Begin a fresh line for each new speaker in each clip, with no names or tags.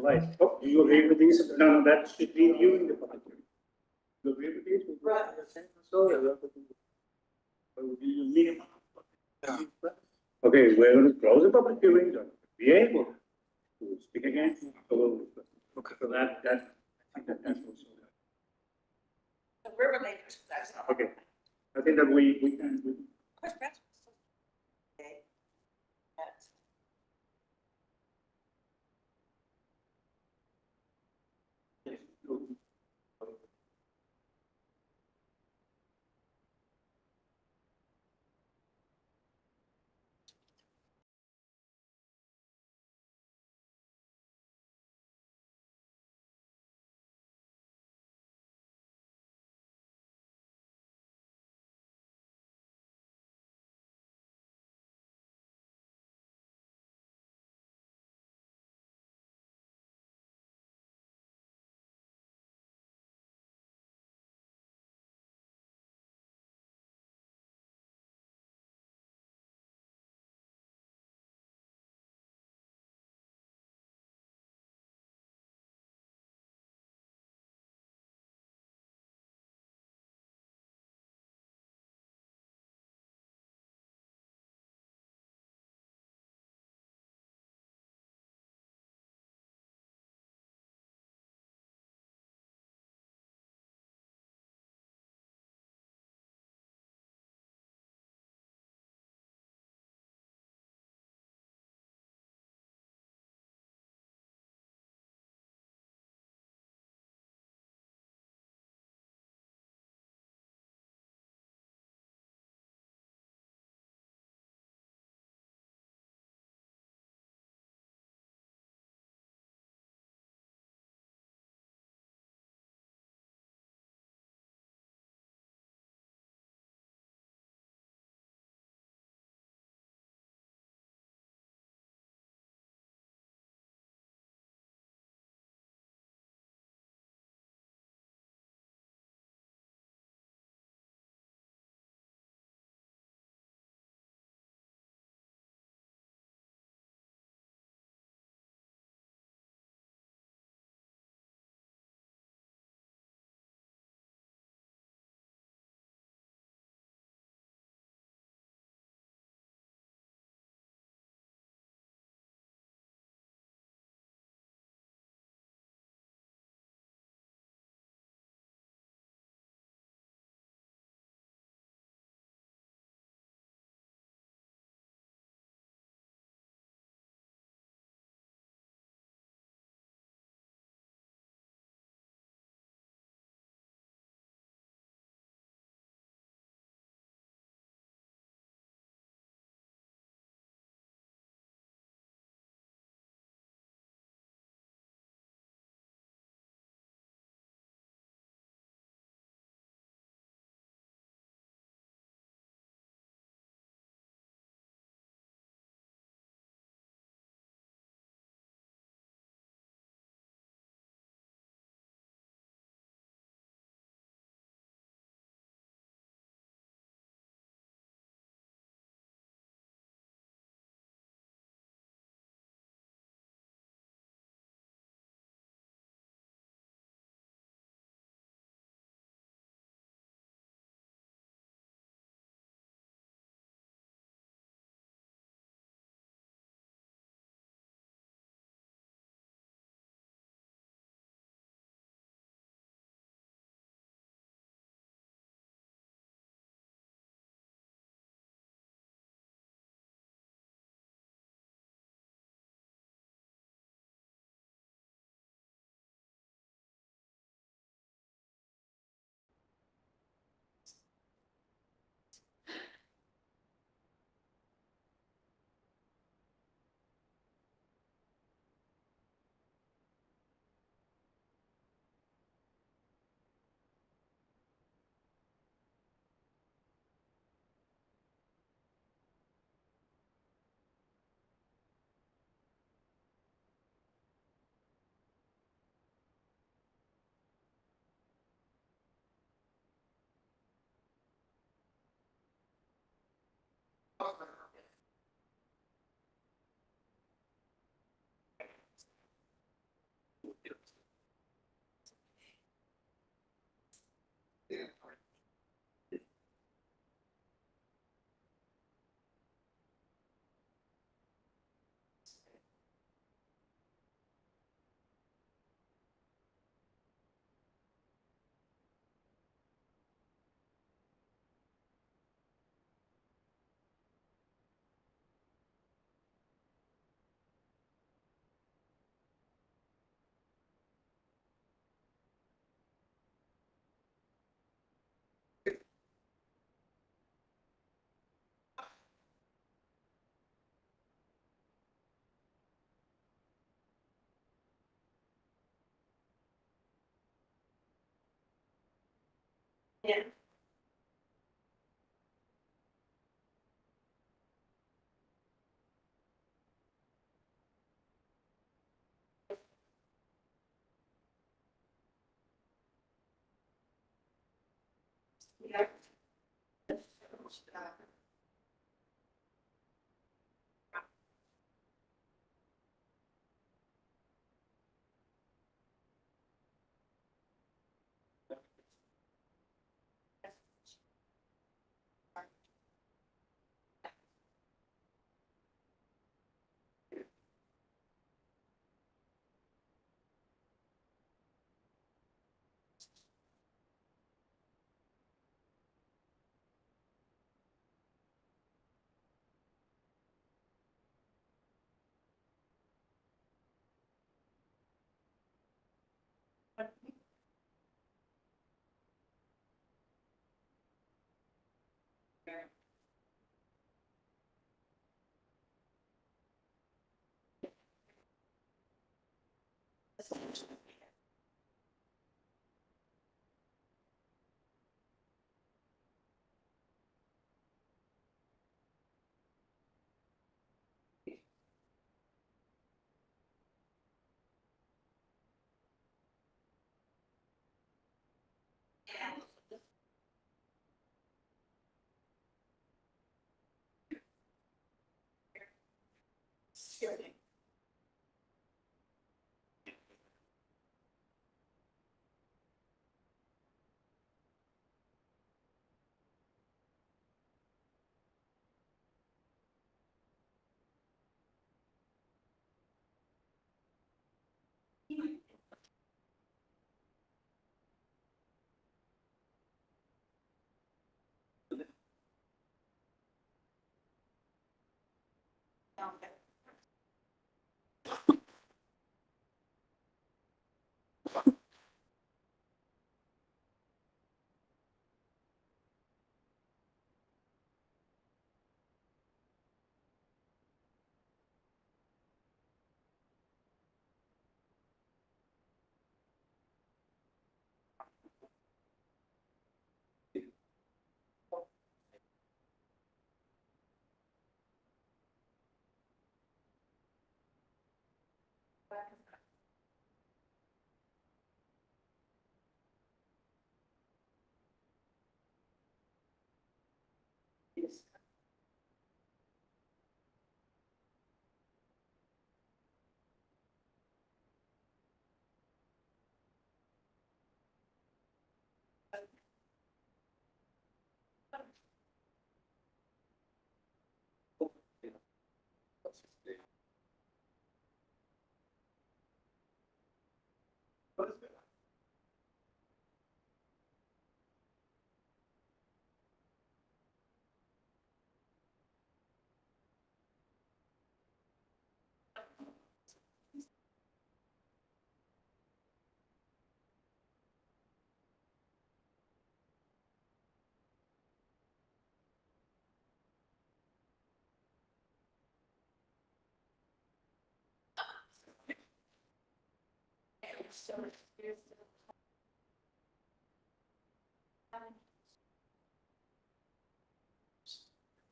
Right. Oh, do you agree with these? No, no, that should be viewing the public hearing. Do you agree with these?
Right.
So, minimum. Okay, we're going to close the public hearing, be able to speak again. Okay. So that, I think that's also.
We're related to that.
Okay, I think that we can,
Chris Pratt. Okay. Yes.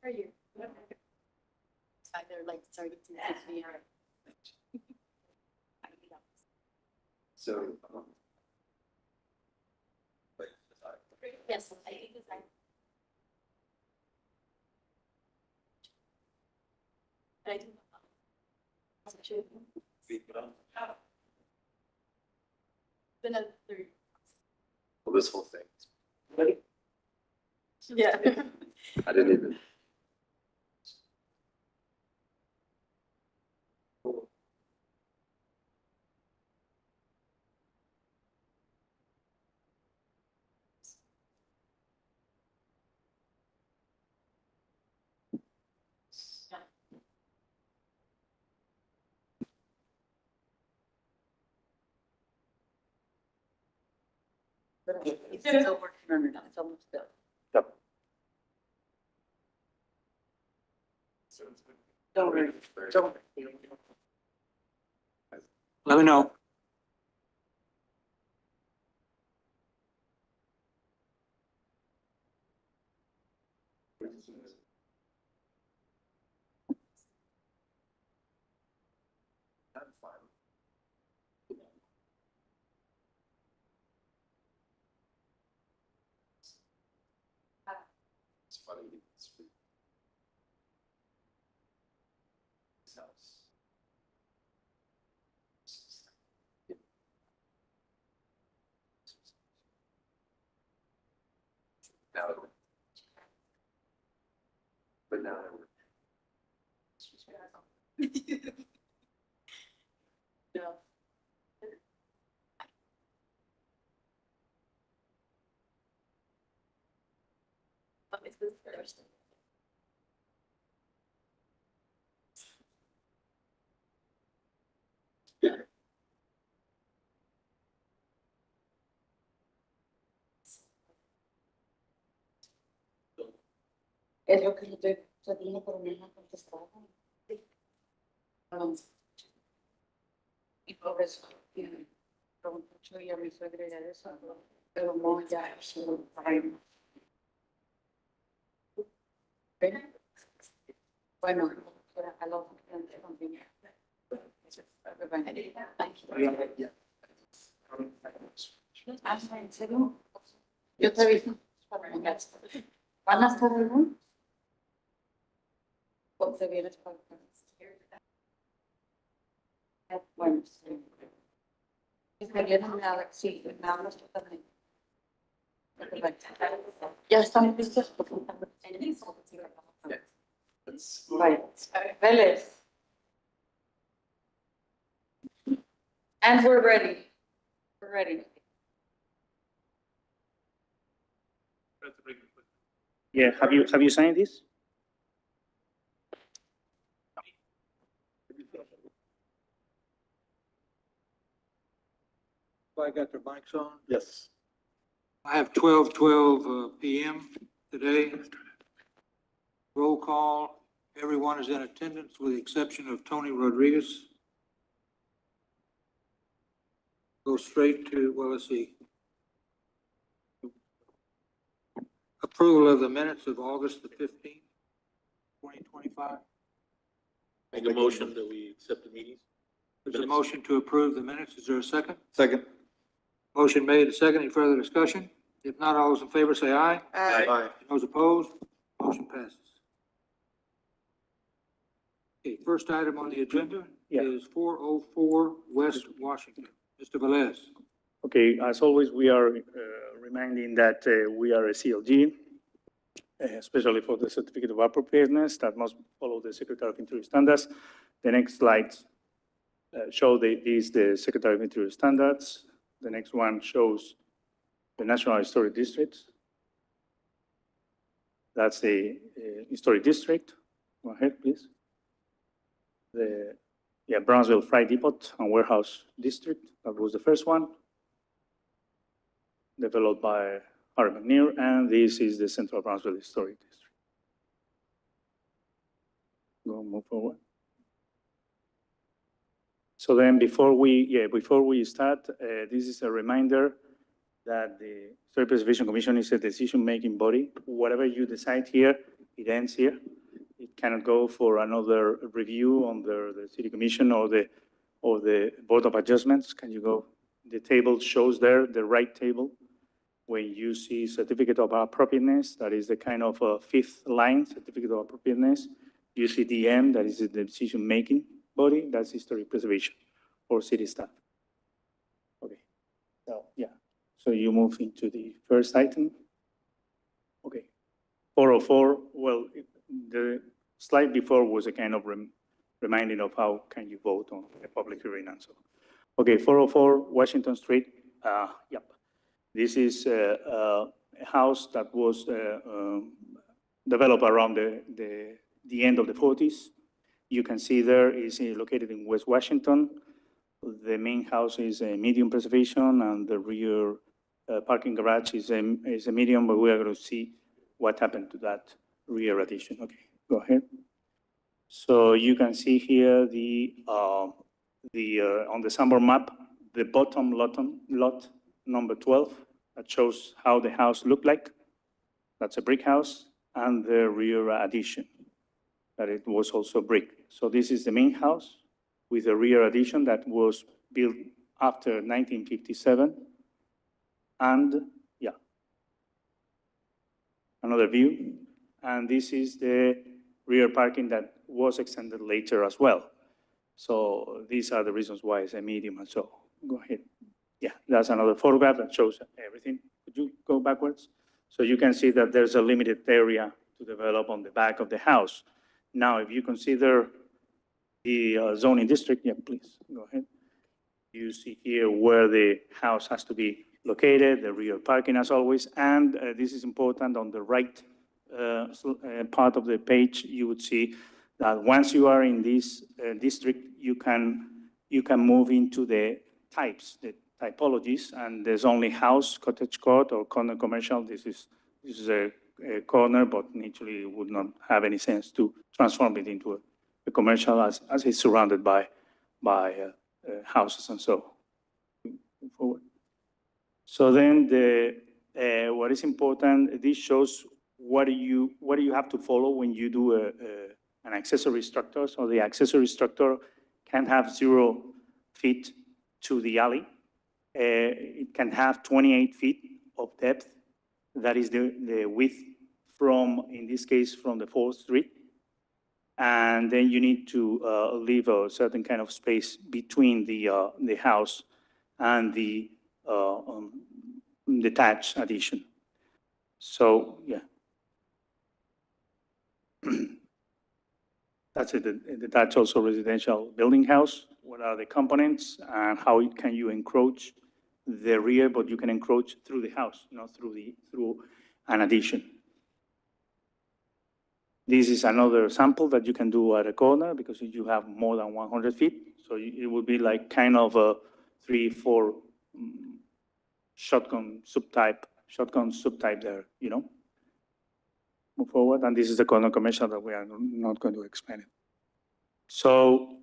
Are you? Either like starting to me or.
So.
Yes, I think it's like. I do. Another.
Well, this whole thing,
Yeah.
I didn't even.
It's still working on it, it's almost done. Don't worry, don't.
Let me know.
I'm fine. This house. Now, but now that we're.
No. What is this first? Es lo que le estoy tratando por mí no contestaba. Y por eso, pregunto mucho y a mi suegra ya de eso, pero no ya es un problema. ¿Ven? Bueno, para a lo que continúa. ¿En serio? Yo te aviso. ¿Van a estar algún? ¿O te vienes para acá? Bueno, sí. Me vienen nada, sí, me hablas tú también. Ya estamos listos. Vale, Vélez. And we're ready. We're ready.
Yeah, have you signed this?
I got their mics on.
Yes.
I have 12:12 PM today. Roll call. Everyone is in attendance with the exception of Tony Rodriguez. Go straight to, well, let's see. Approval of the minutes of August the 15th, 2025.
Make a motion that we accept the meetings.
There's a motion to approve the minutes. Is there a second?
Second.
Motion made, a second. Any further discussion? If not, all those in favor say aye.
Aye.
Those opposed, motion passes. Okay, first item on the agenda
Yeah.
is 404 West Washington. Mr. Velez.
Okay, as always, we are reminding that we are a CLG, especially for the certificate of appropriateness that must follow the Secretary of Interior standards. The next slides show the Secretary of Interior standards. The next one shows the National Historic District. That's the historic district. Go ahead, please. Brownsville Freight Depot and Warehouse District. That was the first one, developed by Harry McNear, and this is the Central Brownsville Historic District. Go move forward. So then before we start, this is a reminder that the Historic Preservation Commission is a decision-making body. Whatever you decide here, it ends here. It cannot go for another review under the City Commission or the Board of Adjustments. Can you go? The table shows there, the right table. When you see certificate of appropriateness, that is the kind of fifth line, certificate of appropriateness. You see DM, that is the decision-making body, that's historic preservation or city staff. Okay, so yeah. So you move into the first item. Okay, 404, well, the slide before was a kind of reminding of how can you vote on a public hearing and so on. Okay, 404 Washington Street, yep. This is a house that was developed around the end of the 40s. You can see there is located in West Washington. The main house is a medium preservation and the rear parking garage is a medium, but we are going to see what happened to that rear addition. Okay, go ahead. So you can see here on the Sanborn map, the bottom lot number 12, that shows how the house looked like. That's a brick house, and the rear addition, that it was also brick. So this is the main house with a rear addition that was built after 1957. And yeah, another view. And this is the rear parking that was extended later as well. So these are the reasons why it's a medium and so. Go ahead. Yeah, that's another photograph that shows everything. Could you go backwards? So you can see that there's a limited area to develop on the back of the house. Now, if you consider the zoning district, yeah, please, go ahead. You see here where the house has to be located, the rear parking as always, and this is important on the right part of the page, you would see that once you are in this district, you can move into the types, the typologies, and there's only house, cottage court, or corner commercial. This is a corner, but naturally it would not have any sense to transform it into a commercial as it's surrounded by houses and so forward. So then what is important, this shows what do you have to follow when you do an accessory structure. So the accessory structure can have 0 feet to the alley. It can have 28 feet of depth. That is the width from, in this case, from the 4th Street. And then you need to leave a certain kind of space between the house and the detached addition. So, yeah. That's it, the detached also residential building house. What are the components and how can you encroach the rear, but you can encroach through the house, not through an addition. This is another sample that you can do at a corner because you have more than 100 feet. So it would be like kind of a 3-4 shotgun subtype there, you know. Move forward, and this is the corner commercial that we are not going to explain it. So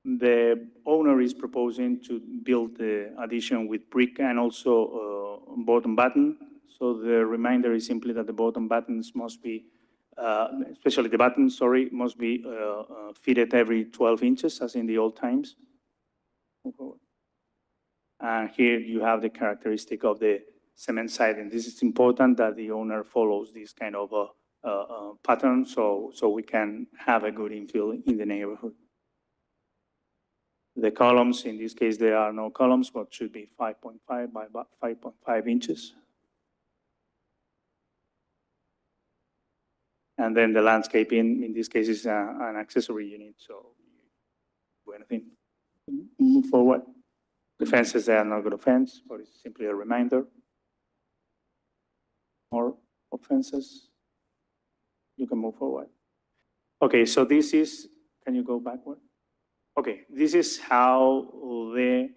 the owner is proposing to build the addition with brick and also bottom batten. So the reminder is simply that the bottom battens must be, especially the battens, sorry, must be fitted every 12 inches, as in the old times. Move forward. And here you have the characteristic of the cement siding. This is important that the owner follows this kind of pattern so we can have a good infill in the neighborhood. The columns, in this case, there are no columns, but should be 5.5 by 5.5 inches. And then the landscaping, in this case, is an accessory unit, so do anything. Move forward. The fences, they are not going to fence, but it's simply a reminder. More fences. You can move forward. Okay, so this is, can you go backward? Okay, this is how the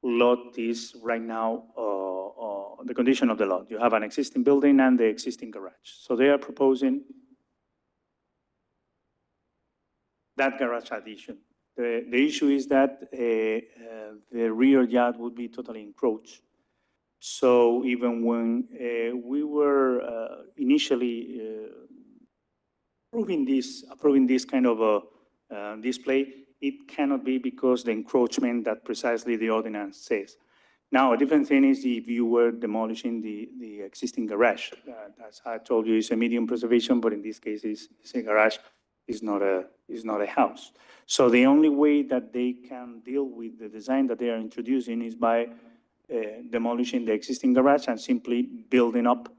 lot is right now, the condition of the lot. You have an existing building and the existing garage. So they are proposing that garage addition. The issue is that the rear yard would be totally encroached. So even when we were initially approving this kind of a display, it cannot be because the encroachment that precisely the ordinance says. Now, a different thing is if you were demolishing the existing garage. As I told you, it's a medium preservation, but in this case, it's a garage. It's not a house. So the only way that they can deal with the design that they are introducing is by demolishing the existing garage and simply building up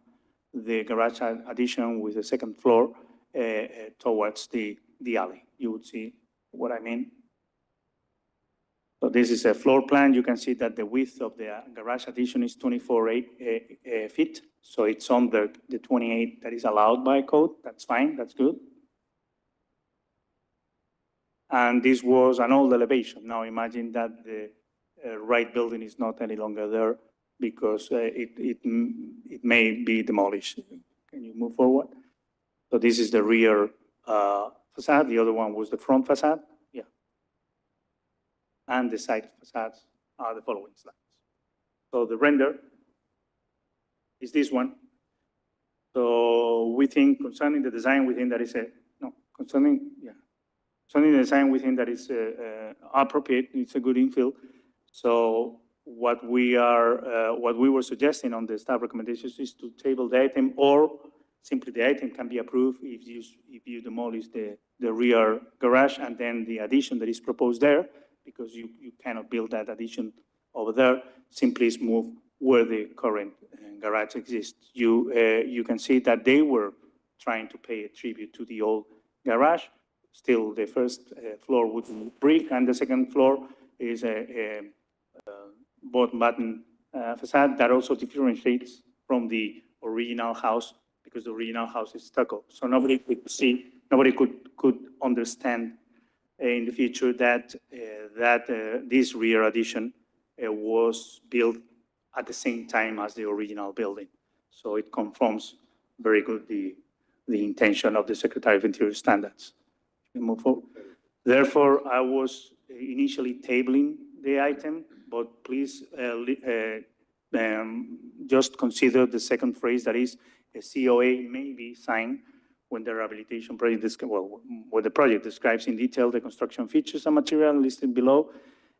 the garage addition with a second floor towards the alley. You would see what I mean. So this is a floor plan. You can see that the width of the garage addition is 24 feet. So it's under the 28 that is allowed by code. That's fine, that's good. And this was an old elevation. Now imagine that the right building is not any longer there because it may be demolished. Can you move forward? So this is the rear facade. The other one was the front facade. Yeah. And the side facades are the following slides. So the render is this one. So we think concerning the design, we think that is concerning the design, we think that is appropriate. It's a good infill. So what we were suggesting on the staff recommendations is to table the item or simply the item can be approved if you demolish the rear garage and then the addition that is proposed there, because you cannot build that addition over there, simply is move where the current garage exists. You can see that they were trying to pay a tribute to the old garage. Still, the first floor would be brick, and the second floor is a bottom facade that also differentiates from the original house, because the original house is stucco. So nobody could understand in the future that this rear addition was built at the same time as the original building. So it conforms very good the intention of the Secretary of Interior Standards. Move forward. Therefore, I was initially tabling the item, but please just consider the second phrase, that is, a COA may be signed when the rehabilitation project, where the project describes in detail the construction features and material listed below,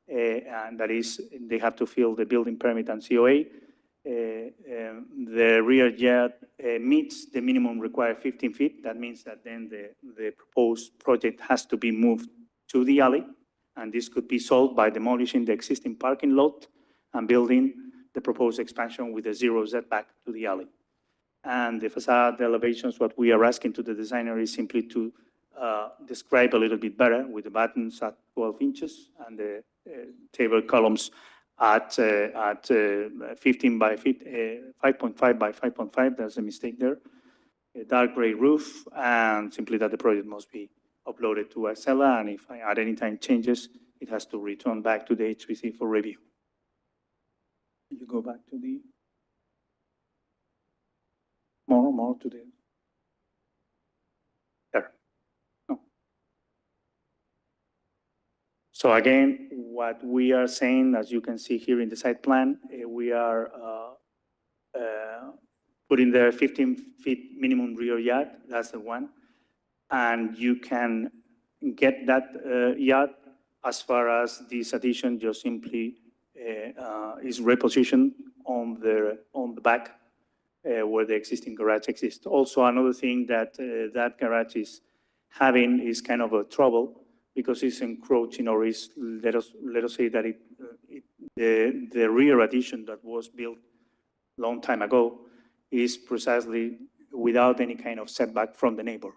and that is, they have to fill the building permit and COA. The rear yard meets the minimum required 15 feet. That means that then the proposed project has to be moved to the alley, and this could be solved by demolishing the existing parking lot and building the proposed expansion with a zero setback to the alley. And the facade elevations, what we are asking to the designer is simply to describe a little bit better with the buttons at 12 inches and the table columns at 15 by 5.5 by 5.5. There's a mistake there. A dark gray roof, and simply that the project must be uploaded to Excella, and if at any time changes, it has to return back to the HPC for review. You go back to the more to the there. No. So again, what we are saying, as you can see here in the site plan, we are putting there 15 feet minimum rear yard. That's the one, and you can get that yard as far as this addition just simply is repositioned on the back where the existing garage exists. Also, another thing that that garage is having is kind of a trouble because it's encroaching, or is, let us say that the rear addition that was built long time ago is precisely without any kind of setback from the neighbor.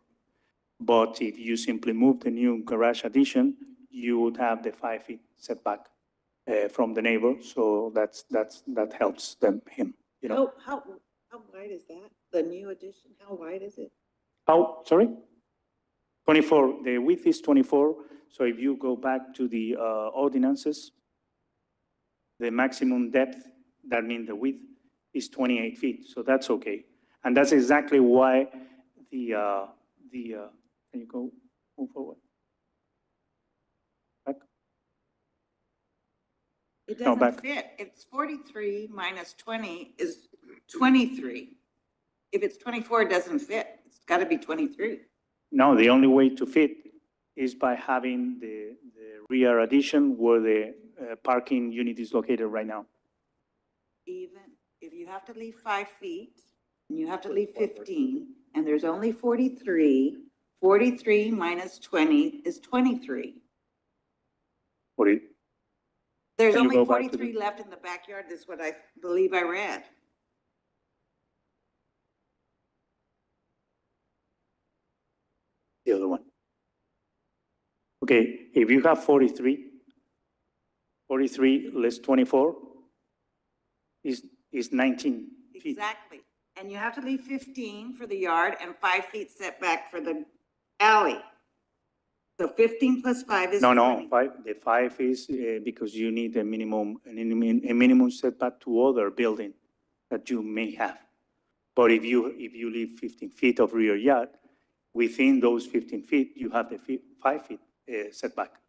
But if you simply move the new garage addition, you would have the 5 feet setback from the neighbor. So that helps him. You know.
How wide is that? The new addition, how wide is it?
How, sorry? 24, the width is 24. So if you go back to the ordinances, the maximum depth, that means the width, is 28 feet. So that's okay. And that's exactly why can you go move forward? Back?
It
No, back.
doesn't fit. It's 43 minus 20 is 23. If it's 24, it doesn't fit. It's got to be 23.
No, the only way to fit is by having the rear addition where the parking unit is located right now.
Even if you have to leave 5 feet and you have to leave 15 and there's only 43, 43 minus 20 is 23.
What do you?
There's
Can you
only
go back to
43 left in the backyard. That's what I believe I read.
The other one. Okay, if you have 43 less 24 is 19 feet.
Exactly. And you have to leave 15 for the yard and 5 feet setback for the alley. So 15 plus 5 is 20.
No, the 5 is because you need a minimum setback to other building that you may have. But if you leave 15 feet of rear yard, within those 15 feet, you have the 5 feet setback.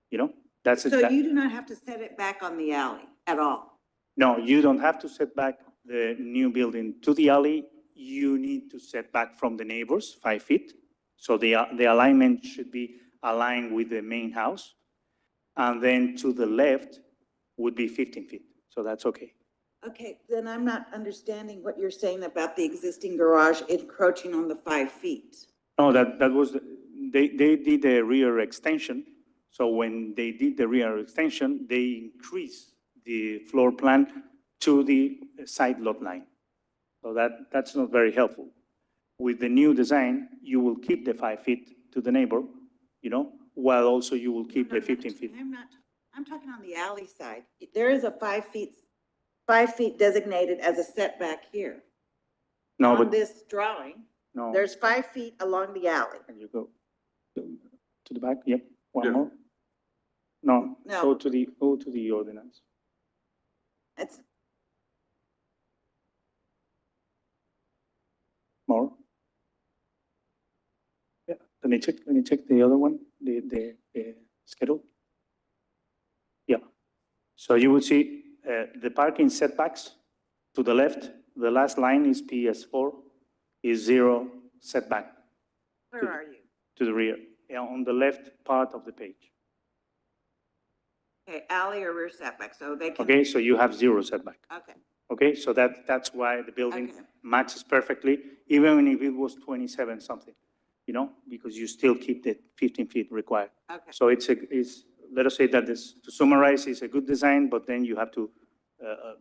You know, that's it.
So you do not have to set it back on the alley at all.
No, you don't have to set back the new building to the alley. You need to set back from the neighbors 5 feet. So the alignment should be aligned with the main house. And then to the left would be 15 feet. So that's okay.
Okay, then I'm not understanding what you're saying about the existing garage encroaching on the 5 feet.
No, that was, they did a rear extension. So when they did the rear extension, they increased the floor plan to the side lot line. So that's not very helpful. With the new design, you will keep the 5 feet to the neighbor, while also you will keep the 15 feet.
I'm talking on the alley side. There is a 5 feet designated as a setback here.
No,
On
but,
this drawing,
no.
there's 5 feet along the alley.
Can you go to the back? Yep, one
Yeah.
more. No,
No.
go to the ordinance.
It's,
More. Yeah, let me check the other one, the schedule. Yeah. So you will see the parking setbacks to the left, the last line is PS4, is 0 setback
where are you?
to the rear, on the left part of the page.
Okay, alley or rear setback, so they can.
Okay, so you have 0 setback.
Okay,
Okay, so that's why the building
Okay.
matches perfectly, even if it was 27 something, because you still keep the 15 feet required.
okay.
So let us say that this, to summarize, is a good design, but then you have to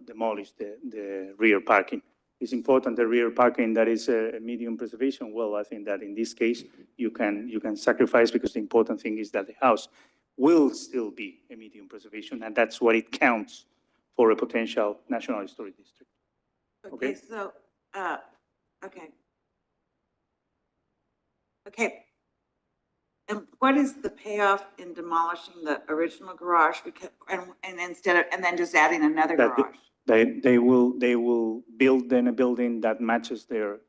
demolish the rear parking. It's important, the rear parking that is a medium preservation. Well, I think that in this case, you can sacrifice, because the important thing is that the house will still be a medium preservation, and that's what it counts for a potential National Historic District.
Okay,
Okay.
so, okay. Okay. And what is the payoff in demolishing the original garage because, and then just adding another
That-
garage?
They will build then a building that matches their,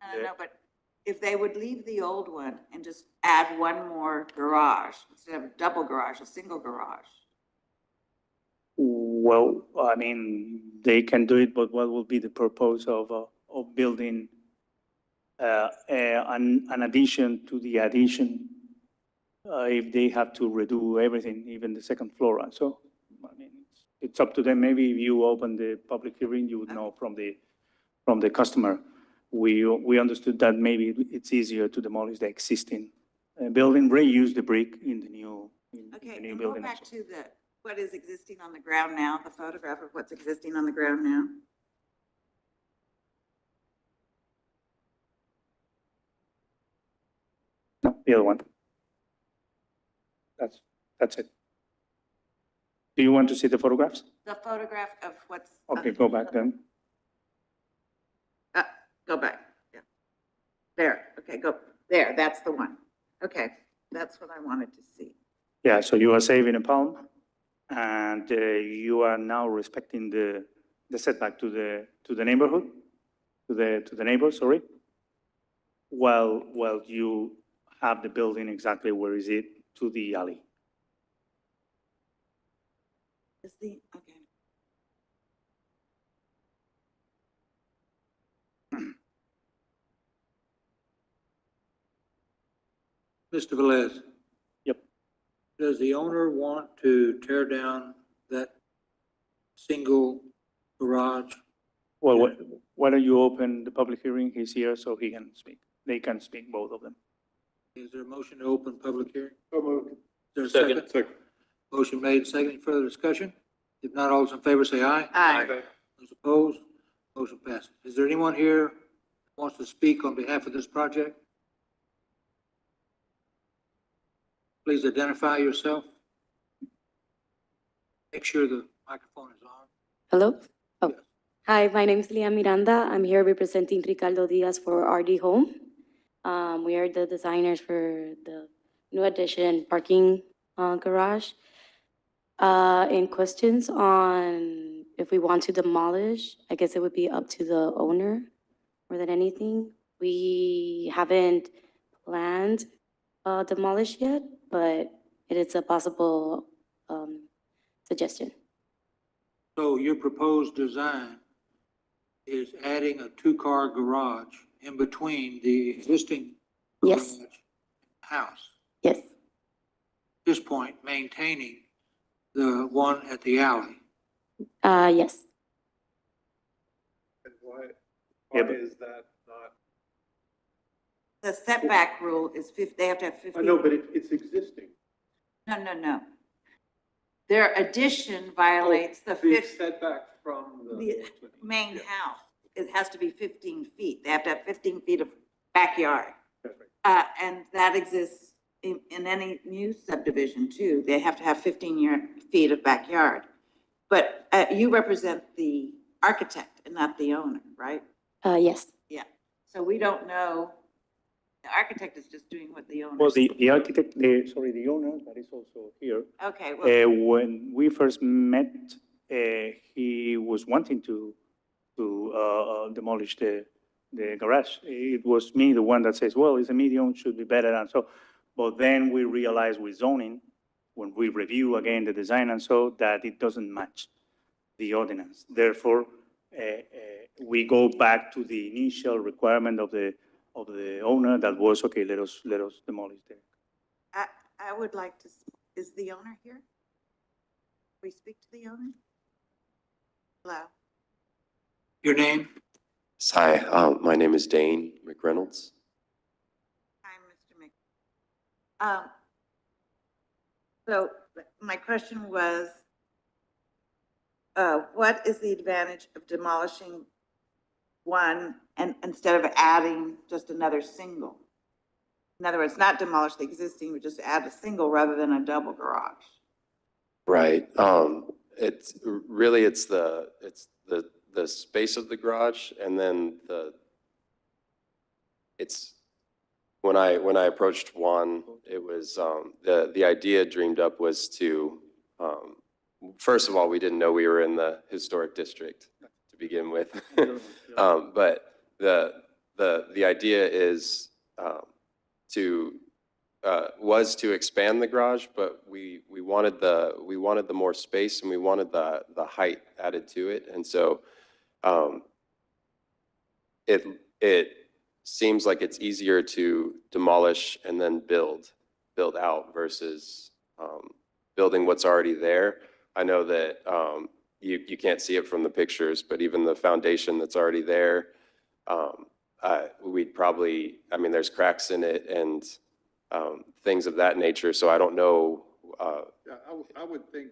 I don't know, but if they would leave the old one and just add one more garage instead of a double garage, a single garage.
well, I mean, they can do it, but what will be the purpose of building an addition to the addition if they have to redo everything, even the second floor? And so, I mean, it's up to them. Maybe if you open the public hearing, you would know from the customer. We understood that maybe it's easier to demolish the existing building, reuse the brick in the new
Okay,
the new
and go
building.
back to what is existing on the ground now, the photograph of what's existing on the ground now.
No, the other one. That's it. Do you want to see the photographs?
The photograph of what's.
Okay, go back then.
Go back, yeah. There, okay, go, there, that's the one. Okay, that's what I wanted to see.
Yeah, so you are saving a pound, and you are now respecting the setback to the neighborhood, to the neighbor, sorry. While you have the building exactly where is it to the alley.
Is the, okay.
Mr. Velez,
Yep.
does the owner want to tear down that single garage?
Well, why don't you open the public hearing? He's here, so he can speak. They can speak, both of them.
Is there a motion to open public hearing?
moved.
Is there a second?
Second.
Motion made, second. Any further discussion? If not, all those in favor say aye.
Aye.
Those opposed, motion passes. Is there anyone here who wants to speak on behalf of this project? Please identify yourself. Make sure the microphone is on.
Hello? Oh.
Yes.
Hi, my name is Leah Miranda. I'm here representing Ricardo Diaz for RD Home. We are the designers for the new addition parking garage. In questions on if we want to demolish, I guess it would be up to the owner more than anything. We haven't planned demolish yet, but it is a possible suggestion.
So your proposed design is adding a two-car garage in between the existing
Yes.
garage house.
Yes,
At this point, maintaining the one at the alley.
yes.
Yeah,
Why
but-
is that not?
The setback rule is they have to have
I
15.
know, but it's existing.
No. Their addition violates the
The
50
setback from the.
the main
Yeah.
house. It has to be 15 feet. They have to have 15 feet of backyard.
That's right.
And that exists in any new subdivision too. They have to have 15 feet of backyard. But you represent the architect and not the owner, right?
Yes.
Yeah. So we don't know. The architect is just doing what the owner.
Well, the architect, the owner that is also here,
Okay, well,
when we first met, he was wanting to demolish the garage. It was me, the one that says, well, it's a medium, should be better, and so. But then we realized with zoning, when we review again the design and so, that it doesn't match the ordinance. Therefore, we go back to the initial requirement of the owner that was, okay, let us demolish the.
I would like to, is the owner here? We speak to the owner? Hello?
Your name?
Hi, my name is Dane McReynolds.
Hi, Mr. Mc. So my question was, what is the advantage of demolishing one and instead of adding just another single? In other words, not demolish the existing, but just add a single rather than a double garage.
Right. It's really, it's the space of the garage, and then it's, when I approached Juan, it was, the idea dreamed up was to, first of all, we didn't know we were in the historic district to begin with. But the idea is, was to expand the garage, but we wanted the more space, and we wanted the height added to it. And so it seems like it's easier to demolish and then build out versus building what's already there. I know that you can't see it from the pictures, but even the foundation that's already there, we'd probably, I mean, there's cracks in it and things of that nature. So I don't know.
Yeah, I would think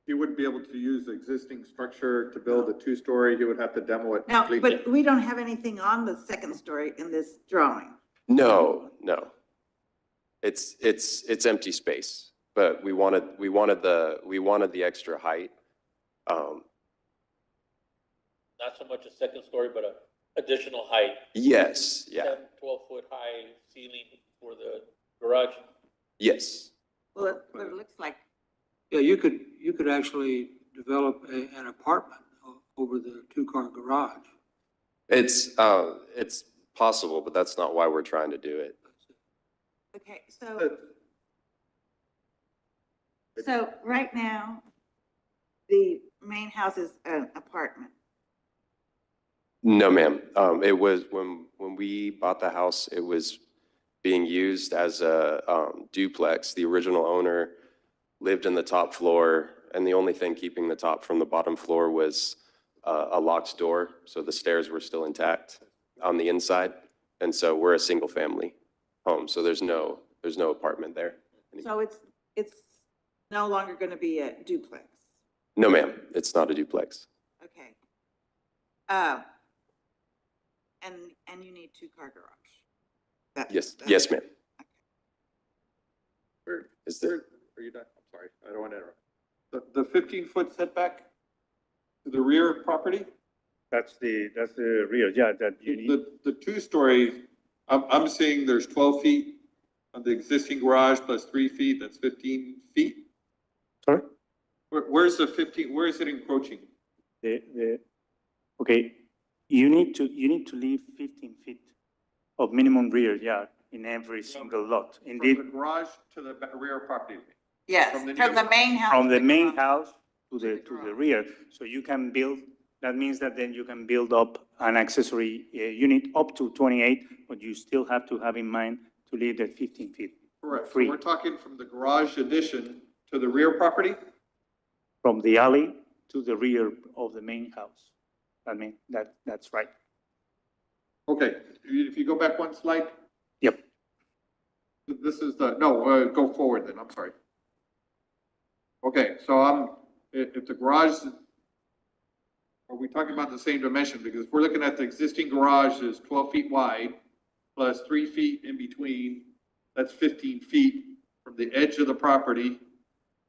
you wouldn't be able to use the existing structure to build a two-story. You would have to demo it
Now,
completely.
but we don't have anything on the second story in this drawing.
No. It's empty space, but we wanted the extra height.
Not so much a second story, but a additional height.
Yes, yeah,
10, 12-foot high ceiling for the garage.
yes.
Well, what it looks like,
Yeah, you could actually develop an apartment over the two-car garage.
It's possible, but that's not why we're trying to do it.
okay, so right now, the main house is an apartment.
No, ma'am. It was, when we bought the house, it was being used as a duplex. The original owner lived in the top floor, and the only thing keeping the top from the bottom floor was a locked door, so the stairs were still intact on the inside. And so we're a single-family home, so there's no apartment there.
So it's no longer going to be a duplex.
No, ma'am, it's not a duplex.
Okay. And you need two-car garage.
Yes, ma'am.
Where,
Is there?
are you done? I'm sorry, I don't want to interrupt. The 15-foot setback to the rear property?
That's the rear, yeah, that you need.
The two-story, I'm seeing there's 12 feet of the existing garage plus 3 feet, that's 15 feet.
Sorry?
Where's the 15, where is it encroaching?
Okay, you need to leave 15 feet of minimum rear yard in every single lot. Indeed,
From the garage to the rear property.
Yes,
From
from
the
the
new-
main house.
from the
to
main
garage.
house to the rear, so you can build, that means that then you can build up an accessory unit up to 28, but you still have to have in mind to leave that 15 feet.
Correct, so
Free.
we're talking from the garage addition to the rear property?
From the alley to the rear of the main house. I mean, that's right.
Okay, if you go back one slide,
Yep.
this is the, no, go forward then, I'm sorry. Okay, so if the garage, are we talking about the same dimension? Because if we're looking at the existing garage is 12 feet wide, plus 3 feet in between, that's 15 feet from the edge of the property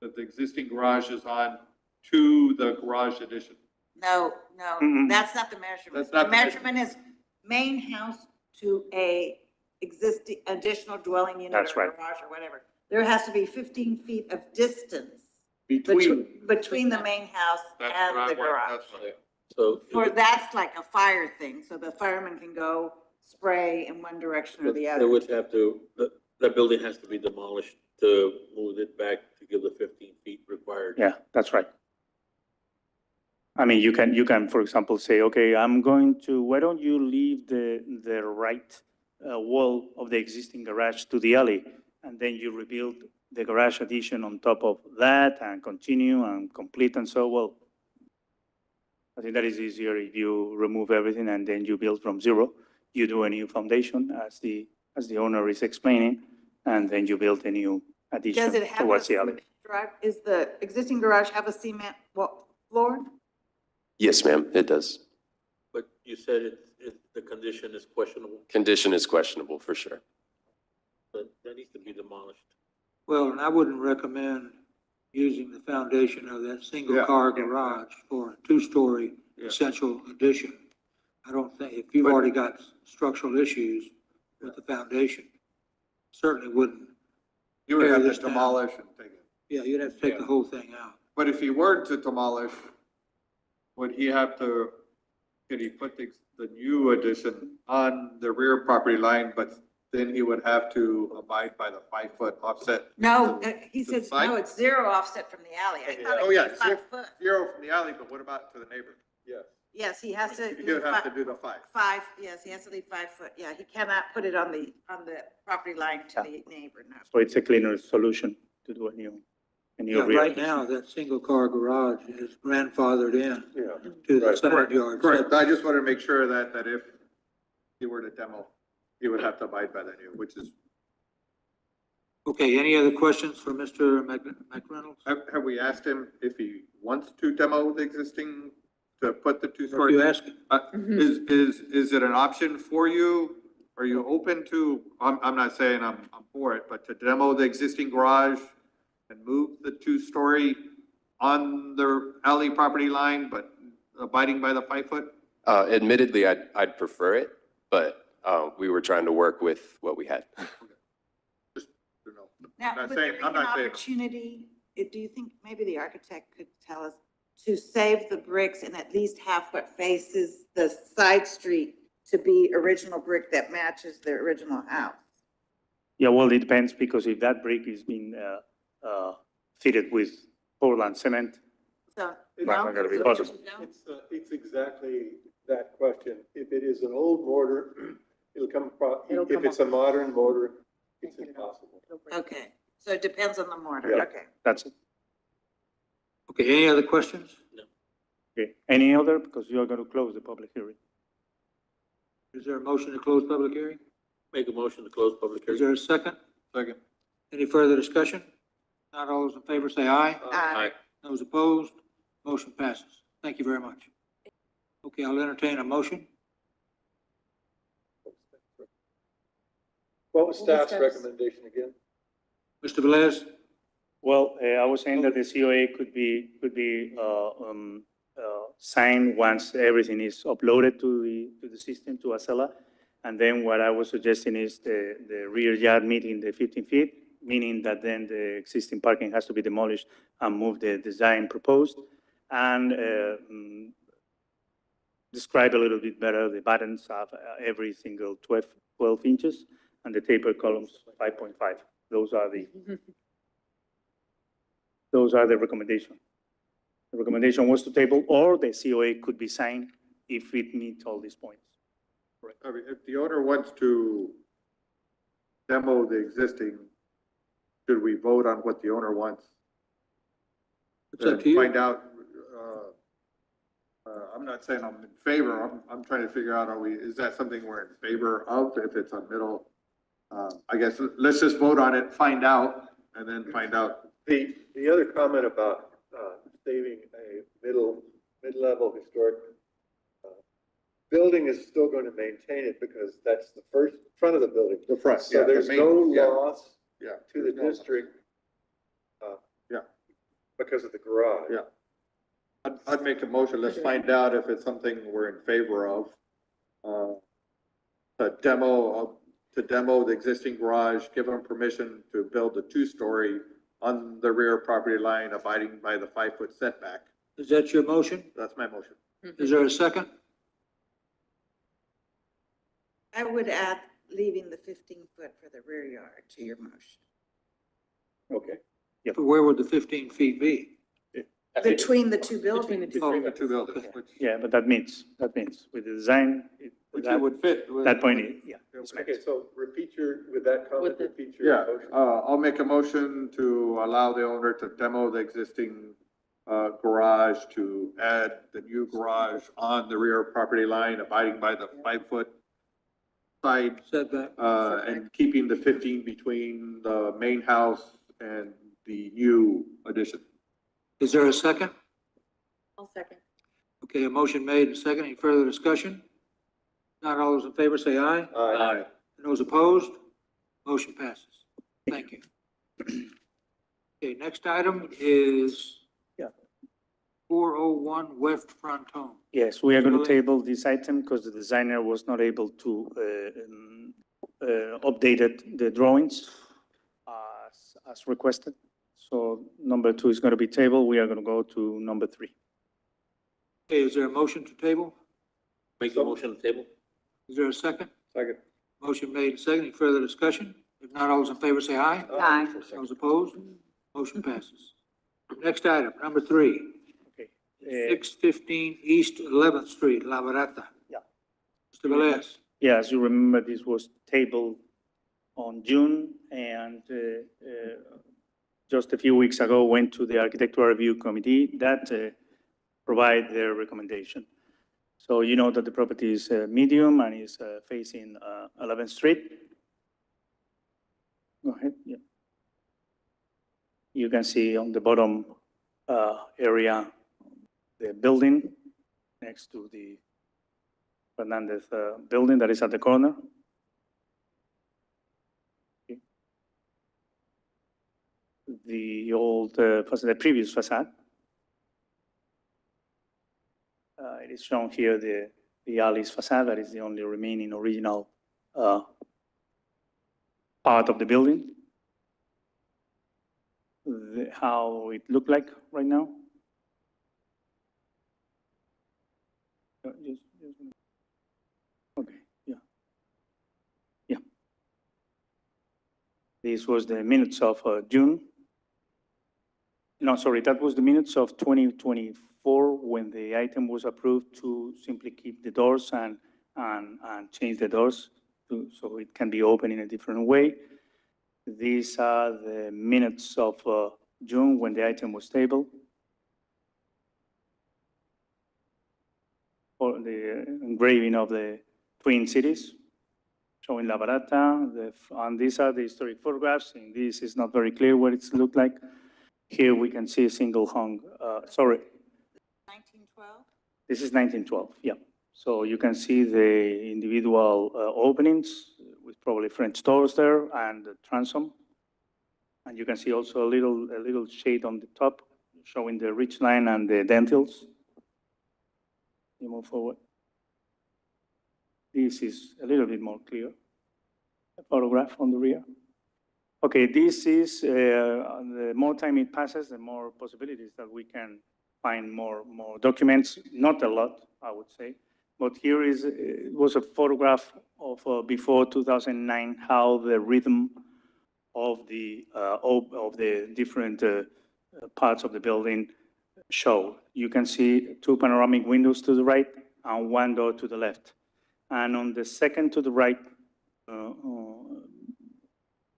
that the existing garage is on to the garage addition.
No,
Mm-mm.
that's not the measurement.
That's not
The
the
measurement is main house to a existing additional dwelling unit
That's
or
right.
garage or whatever. There has to be 15 feet of distance
Between.
between the main house
That's
and
what I
the
want,
garage.
that's what-
So
For, that's like a fire thing, so the fireman can go spray in one direction or the
they
other.
would have to, that building has to be demolished to move it back to give the 15 feet required.
Yeah, that's right. I mean, you can, for example, say, okay, why don't you leave the right wall of the existing garage to the alley? And then you rebuild the garage addition on top of that and continue and complete and so, well, I think that is easier if you remove everything and then you build from zero. You do a new foundation as the owner is explaining, and then you build a new addition
Does it have a
towards the alley.
cement drive, is the existing garage have a cement floor?
Yes, ma'am, it does.
But you said the condition is questionable,
Condition is questionable for sure.
but that needs to be demolished.
Well, and I wouldn't recommend using the foundation of that single-car garage for a two-story
Yeah.
essential addition. I don't think, if you've
But-
already got structural issues with the foundation, certainly wouldn't.
You would
Tear
have to
this down.
demolish and take it.
Yeah, you'd have to take the whole thing out.
But if he were to demolish, would he have to, could he put the new addition on the rear property line, but then he would have to abide by the 5-foot offset?
No, he
To the
says,
side?
no, it's zero offset from the alley. I thought
Oh,
it
yeah,
was 5 foot.
Zero from the alley, but what about to the neighbor? Yes.
Yes, he has to.
He would have to do the 5.
Yes, he has to leave 5 foot. Yeah, he cannot put it on the property line to the neighbor, no.
So it's a cleaner solution to do a new
Yeah,
rear
right
addition.
now, that single-car garage is grandfathered in
Yeah.
to the
Right.
side yard.
Correct, I just wanted to make sure that if he were to demo, he would have to abide by the new, which is,
Okay, any other questions for Mr. McReynolds?
have we asked him if he wants to demo the existing, to put the
Or if
two-story?
you ask him?
Is it an option for you? Are you open to, I'm not saying I'm for it, but to demo the existing garage and move the two-story on the alley property line, but abiding by the 5-foot?
Admittedly, I'd prefer it, but we were trying to work with what we had.
You know,
Now,
Not
would
saying-
there be
I'm
an
not saying-
opportunity, do you think maybe the architect could tell us to save the bricks and at least have what faces the side street to be original brick that matches the original house?
Yeah, well, it depends, because if that brick is being fitted with Portland cement,
So,
It's
no?
not gonna be possible.
No?
It's exactly that question. If it is an old mortar, it'll come, if it's a modern mortar, it's impossible.
Okay, so it depends on the mortar,
Yeah.
okay.
that's it.
Okay, any other questions?
Okay, any other, because you are going to close the public hearing.
Is there a motion to close public hearing?
Make a motion to close public
Is
hearing.
there a second?
Second.
Any further discussion? Not all those in favor say aye.
Aye.
Those opposed, motion passes. Thank you very much. Okay, I'll entertain a motion.
What was staff's recommendation again?
Mr. Velez?
Well, I was saying that the COA could be signed once everything is uploaded to the system, to Acela. And then what I was suggesting is the rear yard meeting the 15 feet, meaning that then the existing parking has to be demolished and move the design proposed. And describe a little bit better the buttons of every single 12 inches and the taper columns 5.5. Those are the recommendations. The recommendation was to table, or the COA could be signed if it meets all these points.
I mean, if the owner wants to demo the existing, should we vote on what the owner wants?
It's up to you.
Find out, not saying I'm in favor, I'm trying to figure out, is that something we're in favor of, if it's a middle? I guess, let's just vote on it, find out, and then find out.
The other comment about, saving a mid-level historic, building is still going to maintain it because that's the front of the building.
The front,
So there's no loss
Yeah.
to the district.
Yeah.
Because of the garage.
Yeah. I'd make a motion, let's find out if it's something we're in favor of. To demo the existing garage, give them permission to build a two-story on the rear property line, abiding by the 5-foot setback.
Is that your motion?
That's my motion.
Is there a second?
I would add leaving the 15-foot for the rear yard to your motion.
Okay.
But where would the 15 feet be?
Between the two buildings.
Between the two buildings, which
Yeah, but that means with the design,
it would fit. with-
that point, yeah.
Okay, so with that comment, repeat your
Yeah,
motion.
I'll make a motion to allow the owner to demo the existing garage, to add the new garage on the rear property line, abiding by the 5-foot side,
Setback?
and keeping the 15 between the main house and the new addition.
Is there a second?
I'll second.
Okay, a motion made and second. Any further discussion? Not all those in favor say aye.
Aye.
Those opposed? Motion passes. Thank you. Okay, next item is
Yeah.
401 West Fronton.
Yes, we are going to
Really?
table this item because the designer was not able to updated the drawings as requested. So number 2 is going to be tabled. We are going to go to number 3.
Okay, is there a motion to table?
Make the motion on the table?
Is there a second?
Second.
Motion made and second. Any further discussion? If not, all those in favor say aye.
Aye.
Those opposed? Motion passes. Next item, number 3,
Okay.
615 East 11th Street, La Barata.
Yeah.
Mr. Velez.
Yeah, as you remember, this was tabled on June and just a few weeks ago went to the Architectural Review Committee that provide their recommendation. So you know that the property is medium and is facing 11th Street. Go ahead, yeah. You can see on the bottom area, the building next to the Fernandez building that is at the corner. Okay. The old, the previous facade. It is shown here, the Alice facade, that is the only remaining original part of the building. How it look like right now? Okay, yeah. Yeah. This was the minutes of June. No, sorry, that was the minutes of 2024 when the item was approved to simply keep the doors and change the doors so it can be open in a different way. These are the minutes of June when the item was tabled. For the engraving of the Twin Cities, showing La Barata, and these are the historic photographs, and this is not very clear what it's looked like. Here we can see a single hung, sorry,
1912?
this is 1912, yeah. So you can see the individual openings with probably French doors there and the transom. And you can see also a little shade on the top showing the ridge line and the dentils. You move forward. This is a little bit more clear. A photograph on the rear. Okay, this is, the more time it passes, the more possibilities that we can find more documents. Not a lot, I would say. But here was a photograph of before 2009, how the rhythm of the different parts of the building show. You can see 2 panoramic windows to the right and 1 door to the left. And on the second to the right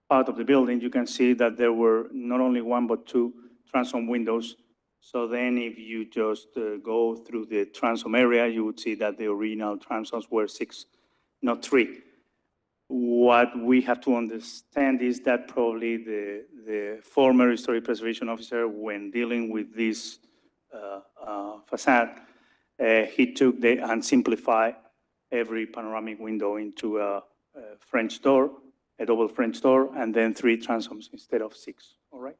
part of the building, you can see that there were not only 1 but 2 transom windows So then if you just go through the transom area, you would see that the original transoms were 6, not 3. What we have to understand is that probably the former historic preservation officer, when dealing with this facade, he took and simplified every panoramic window into a French door, a double French door, and then 3 transoms instead of 6, all right?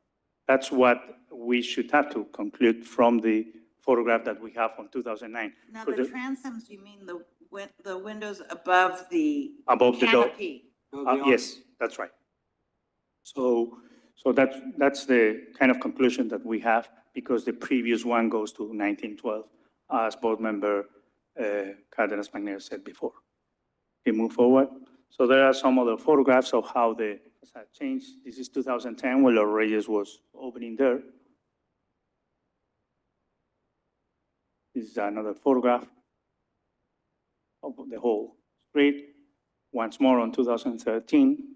That's what we should have to conclude from the photograph that we have on 2009.
Now,
Because
the transoms, you mean the windows above the
Above the door.
canopy?
Yes, that's right. So that's the kind of conclusion that we have, because the previous one goes to 1912, as board member Cardenas Magner said before. Okay, move forward. So there are some other photographs of how the facade changed. This is 2010, when Los Reyes was opening there. This is another photograph of the whole street. Once more on 2013.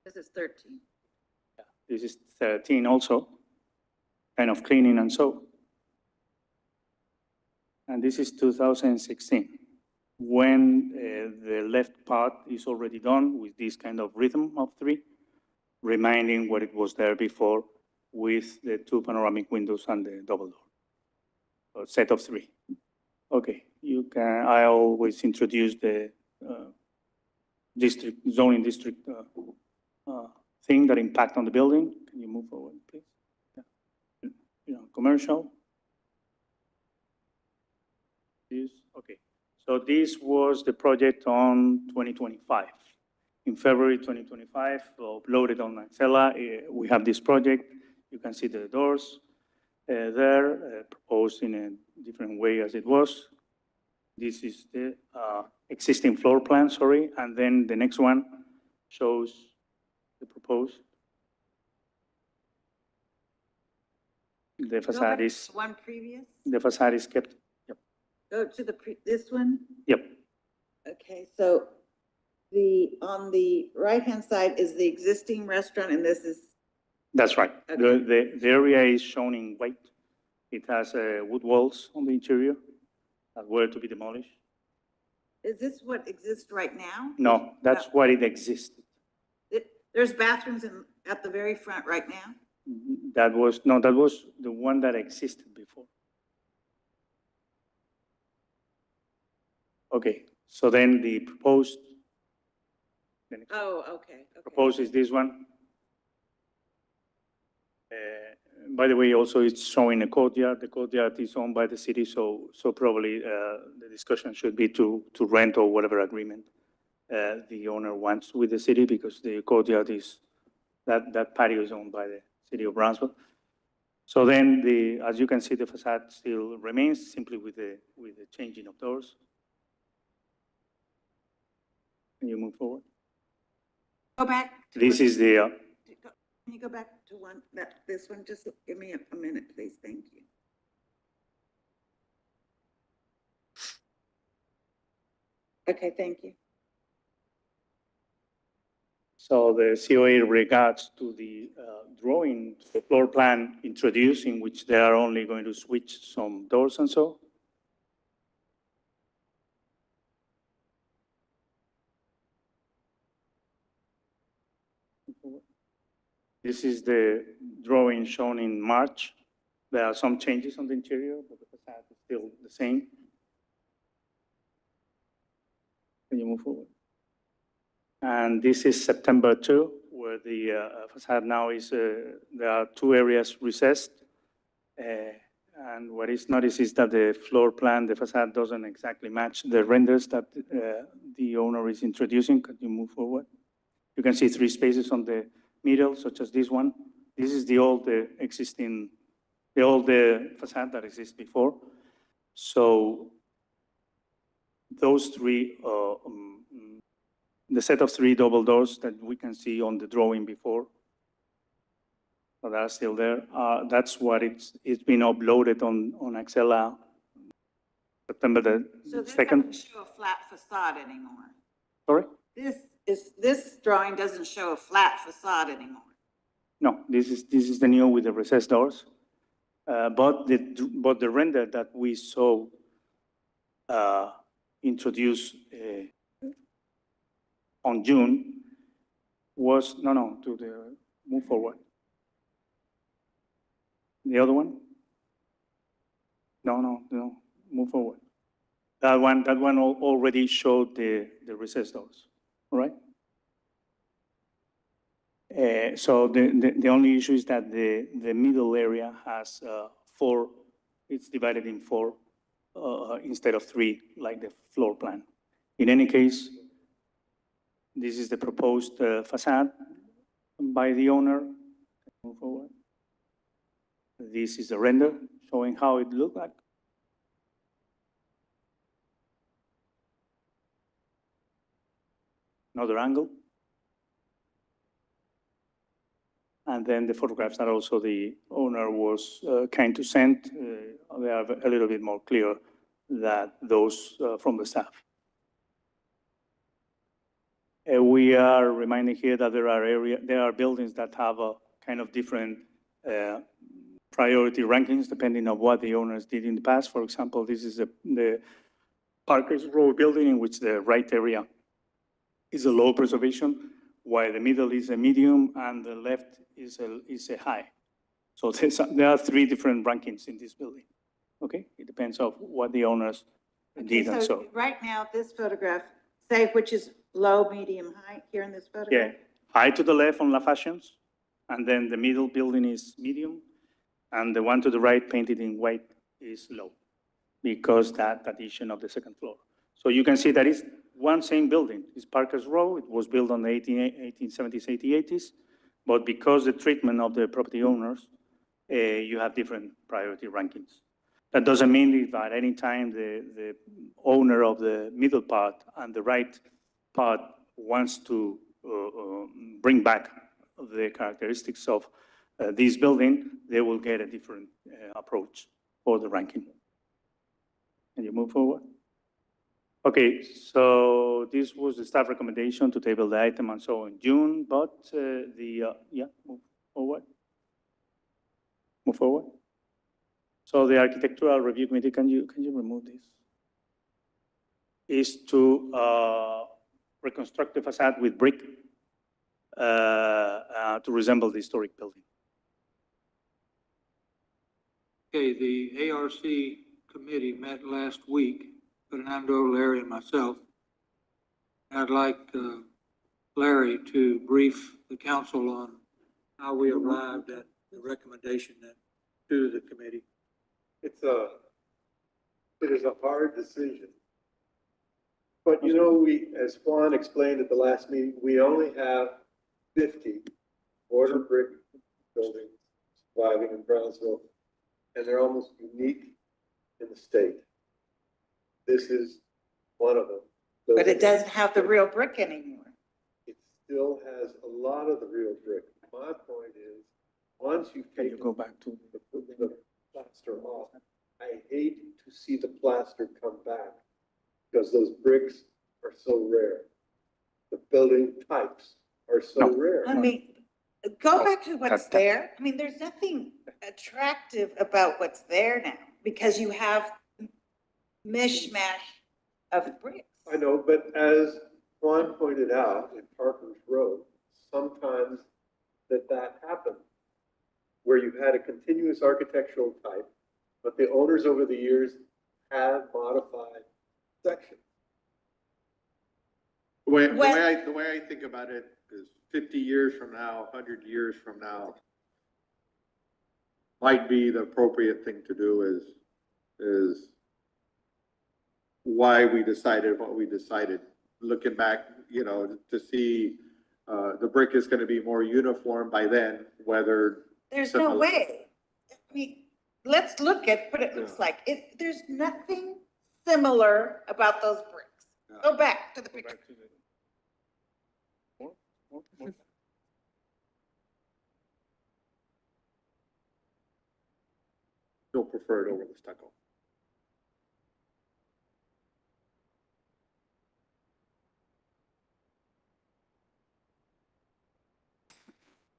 This is 13.
This is 13 also, kind of cleaning and so. And this is 2016, when the left part is already done with this kind of rhythm of 3, reminding what it was there before with the 2 panoramic windows and the double door, or set of 3. Okay, I always introduce the zoning district thing that impact on the building. Can you move forward, please? Yeah. Commercial. Okay, so this was the project on 2025. In February 2025, uploaded on Excel, we have this project. You can see the doors there, proposed in a different way as it was. This is the existing floor plan, sorry, and then the next one shows the proposed. The facade is,
One previous?
the facade is kept. Yep.
Go to this one?
Yep.
Okay, so on the right-hand side is the existing restaurant, and this is,
That's right.
Okay.
The area is shown in white. It has wood walls on the interior that were to be demolished.
is this what exists right now?
No, that's what it existed.
There's bathrooms at the very front right now?
That was the one that existed before. Okay, so then the proposed,
Oh, okay.
proposed is this one. By the way, also it's showing a courtyard. The courtyard is owned by the city, so probably the discussion should be to rent or whatever agreement the owner wants with the city, because the courtyard is, that patio is owned by the city of Brownsville. So then as you can see, the facade still remains, simply with the changing of doors. Can you move forward?
Go back.
This is the,
Can you go back to this one? Just give me a minute, please. Thank you. Okay, thank you.
so the COA regards to the drawing, the floor plan introduced, in which they are only going to switch some doors and so. This is the drawing shown in March. There are some changes on the interior, but the facade is still the same. Can you move forward? And this is September 2, where the facade now is, there are 2 areas recessed. And what is noticed is that the floor plan, the facade doesn't exactly match the renders that the owner is introducing. Can you move forward? You can see 3 spaces on the middle, such as this one. This is the old existing, the old facade that exists before. So those 3, the set of 3 double doors that we can see on the drawing before, so that's still there. That's what it's been uploaded on Excel September the
So this
2nd.
doesn't show a flat facade anymore.
Sorry?
This drawing doesn't show a flat facade anymore.
No, this is the new with the recessed doors. But the render that we saw introduced on June was, move forward. The other one? No, move forward. That one already showed the recessed doors, all right? So the only issue is that the middle area has four, it's divided in four instead of three, like the floor plan. In any case, this is the proposed facade by the owner. Move forward. This is the render showing how it looked like. Another angle. And then the photographs that also the owner was kind to send, they are a little bit more clear than those from the staff. We are reminding here that there are buildings that have a kind of different priority rankings depending on what the owners did in the past. For example, this is the Parkers Row building in which the right area is a low preservation, while the middle is a medium and the left is a high. So there are three different rankings in this building. Okay, it depends on what the owners did and so.
Right now, this photograph, say which is low, medium, high here in this photograph?
Yeah, high to the left on La Fashions, and then the middle building is medium, and the one to the right painted in white is low, because that addition of the second floor. So you can see that it's one same building. It's Parkers Row. It was built on the 1870s, 1880s, but because the treatment of the property owners, you have different priority rankings. That doesn't mean if at any time the owner of the middle part and the right part wants to bring back the characteristics of this building, they will get a different approach for the ranking. Can you move forward? Okay, so this was the staff recommendation to table the item and so in June, but move forward. Move forward. So the architectural review committee, can you remove this? Is to reconstruct the facade with brick to resemble the historic building.
Okay, the ARC committee met last week, Fernando, Larry, and myself. I'd like Larry to brief the council on how we arrived at the recommendation to the committee.
It is a hard decision. But you know, as Juan explained at the last meeting, we only have 50 border brick buildings surviving in Brownsville, and they're almost unique in the state. This is one of them.
But it doesn't have the real brick anymore.
It still has a lot of the real brick. My point is, once you've taken
go back to
the plaster off, I hate to see the plaster come back because those bricks are so rare. The building types are so rare.
I mean, go back to what's there. I mean, there's nothing attractive about what's there now because you have mishmash of bricks.
I know, but as Juan pointed out in Parker's Road, sometimes that happens where you've had a continuous architectural type, but the owners over the years have modified sections.
The way I think about it is 50 years from now, 100 years from now, might be the appropriate thing to do is why we decided what we decided. Looking back, you know, to see the brick is going to be more uniform by then, whether.
There's no way. I mean, let's look at what it looks like. There's nothing similar about those bricks. Go back to the picture.
Still prefer it over the stucco.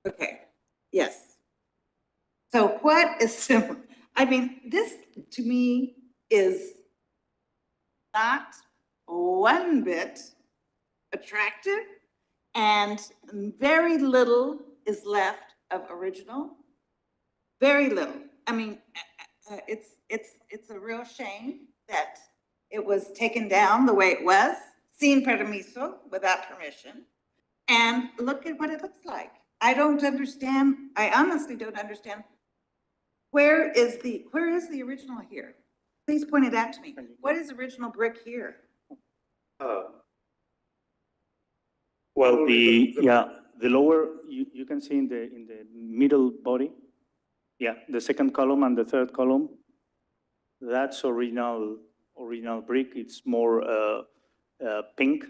Okay, Yes. So what is similar? I mean, this to me is not one bit attractive, and very little is left of original. Very little. I mean, it's a real shame that it was taken down the way it was, sin permiso, without permission. And look at what it looks like. I don't understand, I honestly don't understand. Where is the original here? Please point it out to me. What is original brick here?
Well, the lower, you can see in the middle body, the second column and the third column, that's original brick. It's more pink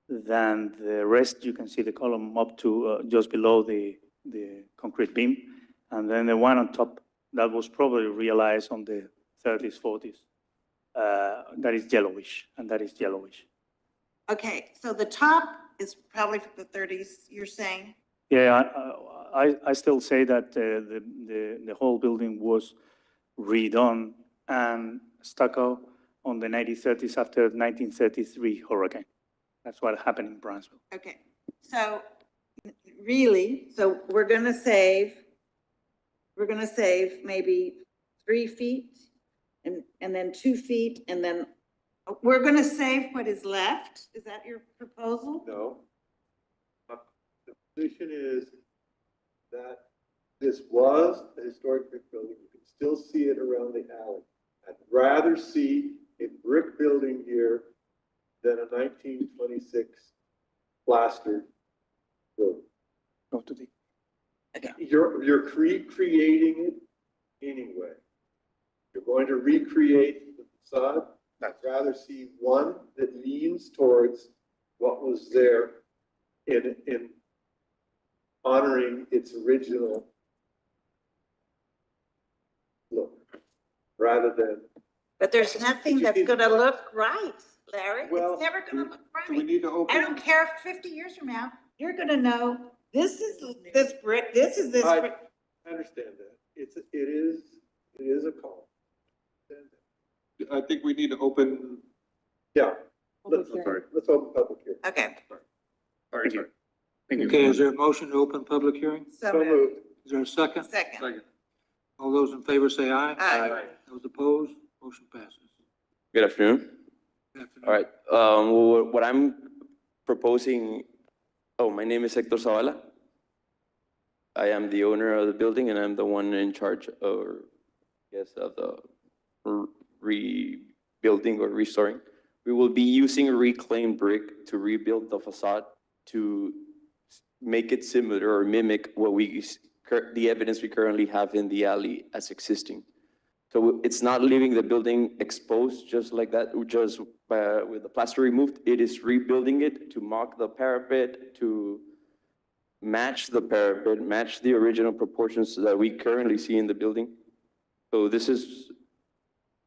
than the rest. You can see the column up to just below the concrete beam. And then the one on top, that was probably realized on the 30s, 40s. That is yellowish, and that is yellowish.
Okay, so the top is probably from the 30s, you're saying?
Yeah, I still say that the whole building was redone and stucco on the 1930s after 1933 hurricane. That's what happened in Brownsville.
Okay, so really, so we're gonna save maybe 3 feet and then 2 feet, and then we're gonna save what is left? Is that your proposal?
No. The position is that this was a historic brick building. You can still see it around the alley. I'd rather see a brick building here than a 1926 plastered building.
Go to the,
You're creating it anyway. You're going to recreate the facade. I'd rather see one that leans towards what was there in honoring its original look, rather than.
But there's nothing that's gonna look right, Larry.
Well,
It's never gonna look
Do we
right.
need to
I
open?
don't care if 50 years from now, you're gonna know, this is this brick, this is this
I
brick.
understand that. It is a call.
I think we need to open.
Yeah.
Public
Let's
hearing.
open public here.
Okay,
thank you. Thank you.
Okay, is there a motion to open public hearing?
so
So
moved.
moved.
Is there a second?
Second.
All those in favor say aye.
Aye.
Those opposed, motion passes.
Good afternoon.
Good afternoon.
All right, what I'm proposing, my name is Hector Zavala. I am the owner of the building and I'm the one in charge of the rebuilding or restoring. We will be using reclaimed brick to rebuild the facade to make it similar or mimic what the evidence we currently have in the alley as existing. So it's not leaving the building exposed just like that, just with the plaster removed. It is rebuilding it to mock the parapet, to match the parapet, match the original proportions that we currently see in the building. So this is,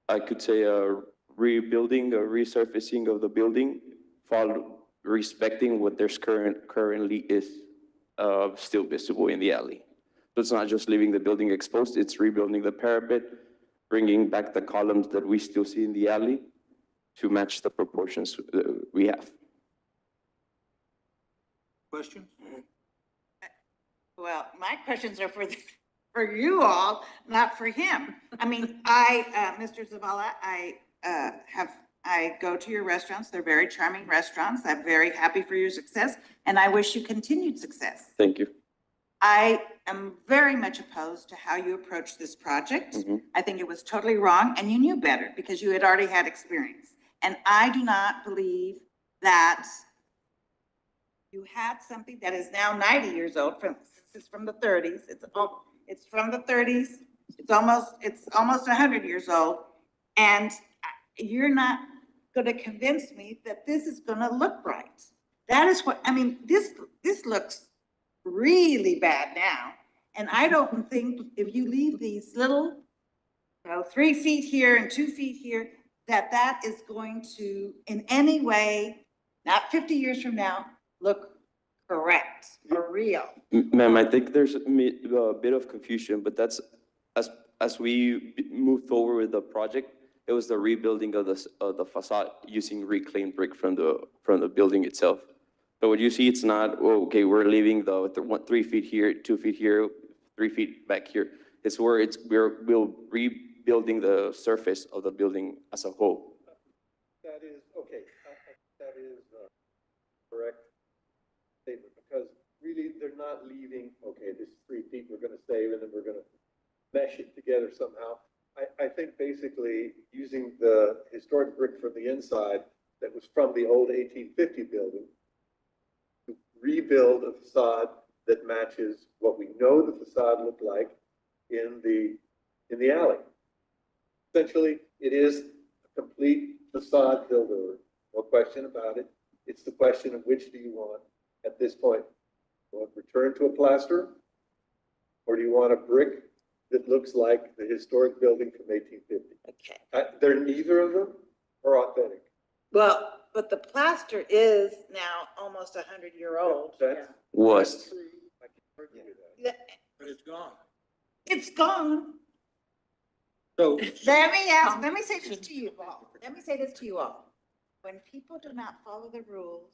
I could say, a rebuilding, a resurfacing of the building, respecting what there's currently is still visible in the alley. So it's not just leaving the building exposed, it's rebuilding the parapet, bringing back the columns that we still see in the alley to match the proportions we have.
Questions?
Well, my questions are for you all, not for him. I mean, Mr. Zavala, I go to your restaurants. They're very charming restaurants. I'm very happy for your success, and I wish you continued success.
Thank you.
I am very much opposed to how you approached this project.
Mhm.
I think it was totally wrong, and you knew better because you had already had experience. And I do not believe that you had something that is now 90 years old, this is from the 30s. It's from the 30s. It's almost 100 years old. And you're not going to convince me that this is going to look right. That is what, I mean, this looks really bad now. And I don't think if you leave these little, 3 feet here and 2 feet here, that is going to in any way, not 50 years from now, look correct or real?
Ma'am, I think there's a bit of confusion, but that's, as we move forward with the project, it was the rebuilding of the facade using reclaimed brick from the building itself. But what you see, it's not, oh, okay, we're leaving the 3 feet here, 2 feet here, 3 feet back here. It's where we're rebuilding the surface of the building as a whole.
That is, okay, that is correct statement, because really, they're not leaving, okay, this 3 feet we're gonna save, and then we're gonna mesh it together somehow. I think basically, using the historic brick from the inside that was from the old 1850 building, to rebuild a facade that matches what we know the facade looked like in the alley. Essentially, it is a complete facade builder, no question about it. It's the question of which do you want at this point? You want to return to a plaster? Or do you want a brick that looks like the historic building from 1850?
Okay.
They're neither of them are authentic.
Well, but the plaster is now almost 100-year-old.
That's
Was.
true. I can't argue with that.
But it's gone.
It's gone.
So,
Let me say this to you all. Let me say this to you all. When people do not follow the rules,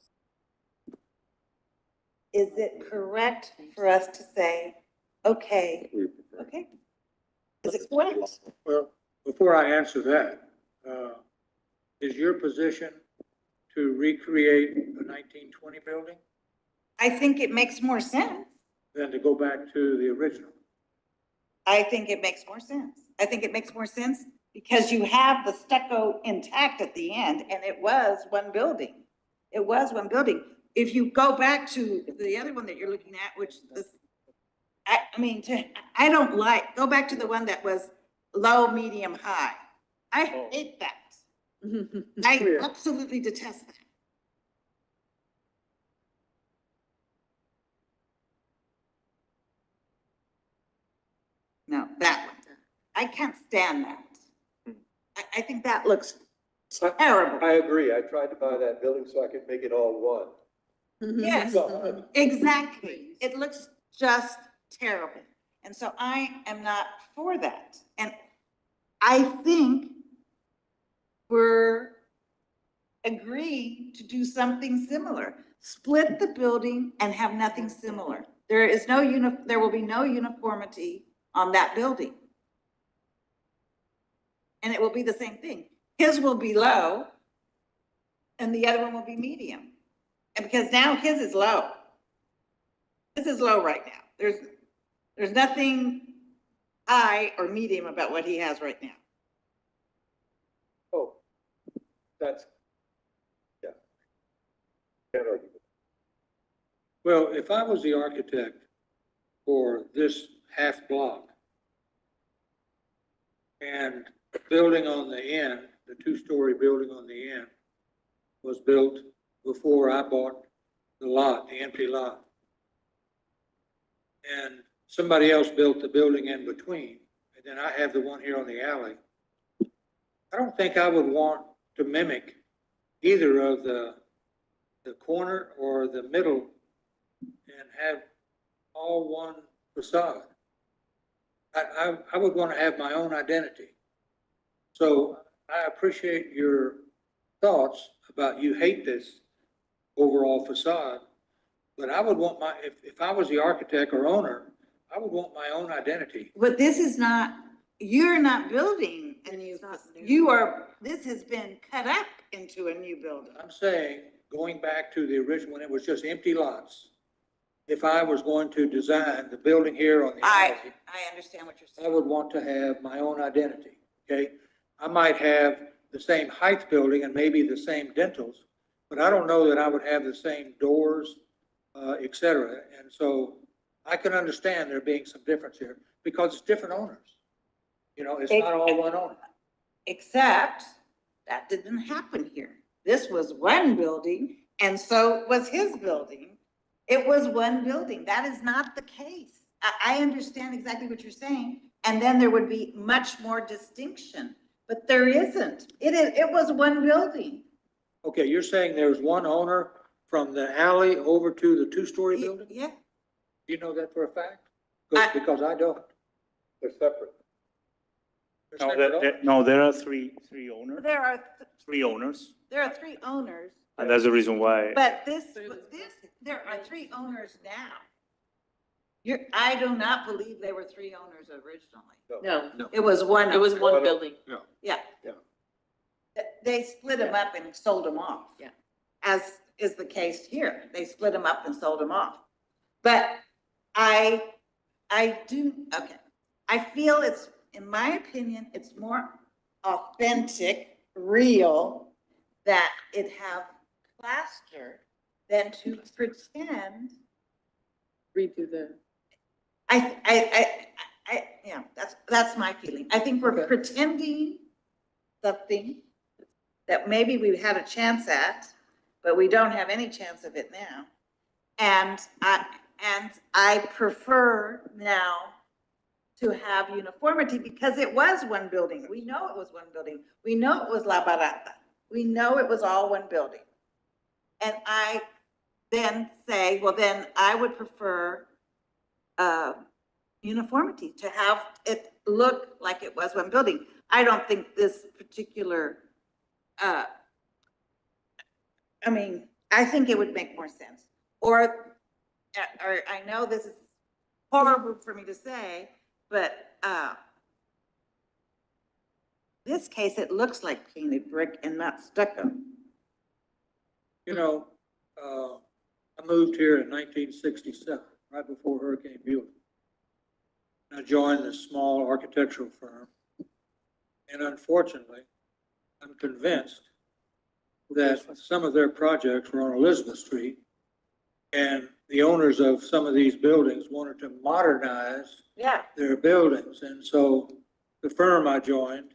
is it correct for us to say, okay, okay? Is it correct?
well, before I answer that, is your position to recreate a 1920 building
I think it makes more sense.
than to go back to the original?
I think it makes more sense. I think it makes more sense because you have the stucco intact at the end, and it was one building. It was one building. If you go back to the other one that you're looking at, which is, I don't like, go back to the one that was low, medium, high. I hate that. I absolutely detest that. No, that one. I can't stand that. I think that looks terrible.
I agree. I tried to buy that building so I could make it all one.
Yes,
God.
exactly. It looks just terrible. And so I am not for that. And I think we're agreeing to do something similar. Split the building and have nothing similar. There is no there will be no uniformity on that building. And it will be the same thing. His will be low and the other one will be medium. And because now his is low. This is low right now. There's nothing high or medium about what he has right now.
Oh, that's, yeah. Can't argue with that.
Well, if I was the architect for this half block and the building on the end, the two-story building on the end was built before I bought the lot, the empty lot. And somebody else built the building in between, and then I have the one here on the alley. I don't think I would want to mimic either of the corner or the middle and have all one facade. I would want to have my own identity. So I appreciate your thoughts about you hate this overall facade, but I would want if I was the architect or owner, I would want my own identity.
But this is not, you're not building a new, this has been cut up into a new building.
I'm saying, going back to the original, when it was just empty lots, if I was going to design the building here on the alley,
I understand what you're
I
saying.
would want to have my own identity, okay? I might have the same height building and maybe the same dentals, but I don't know that I would have the same doors, et cetera. And so I can understand there being some difference here because it's different owners. You know, it's not all one owner.
Except that didn't happen here. This was one building and so was his building. It was one building. That is not the case. I understand exactly what you're saying. And then there would be much more distinction, but there isn't. It was one building.
Okay, you're saying there's one owner from the alley over to the two-story building?
Yeah,
Do you know that for a fact? Good, because I don't.
They're separate.
They're
No,
separate
no, there are three owners,
there are,
three owners,
there are three owners,
and that's the reason why.
but there are three owners now. I do not believe there were three owners originally.
No,
It was one.
it was
owner.
one building.
Yeah.
Yeah.
They split them up and sold them off.
Yeah.
As is the case here. They split them up and sold them off. But I do, okay. I feel it's, in my opinion, it's more authentic, real, that it have plaster than to pretend.
Redo the.
Yeah, that's my feeling. I think we're
Okay.
pretending something that maybe we had a chance at, but we don't have any chance of it now. And I prefer now to have uniformity because it was one building. We know it was one building. We know it was La Barata. We know it was all one building. And I then say, well, then I would prefer uniformity, to have it look like it was one building. I don't think this particular, I think it would make more sense. Or I know this is horrible for me to say, but this case, it looks like painted brick and not stucco.
You know, I moved here in 1967, right before Hurricane Beulah. I joined this small architectural firm. And unfortunately, I'm convinced that some of their projects were on Elizabeth Street. And the owners of some of these buildings wanted to modernize
Yeah.
their buildings. And so the firm I joined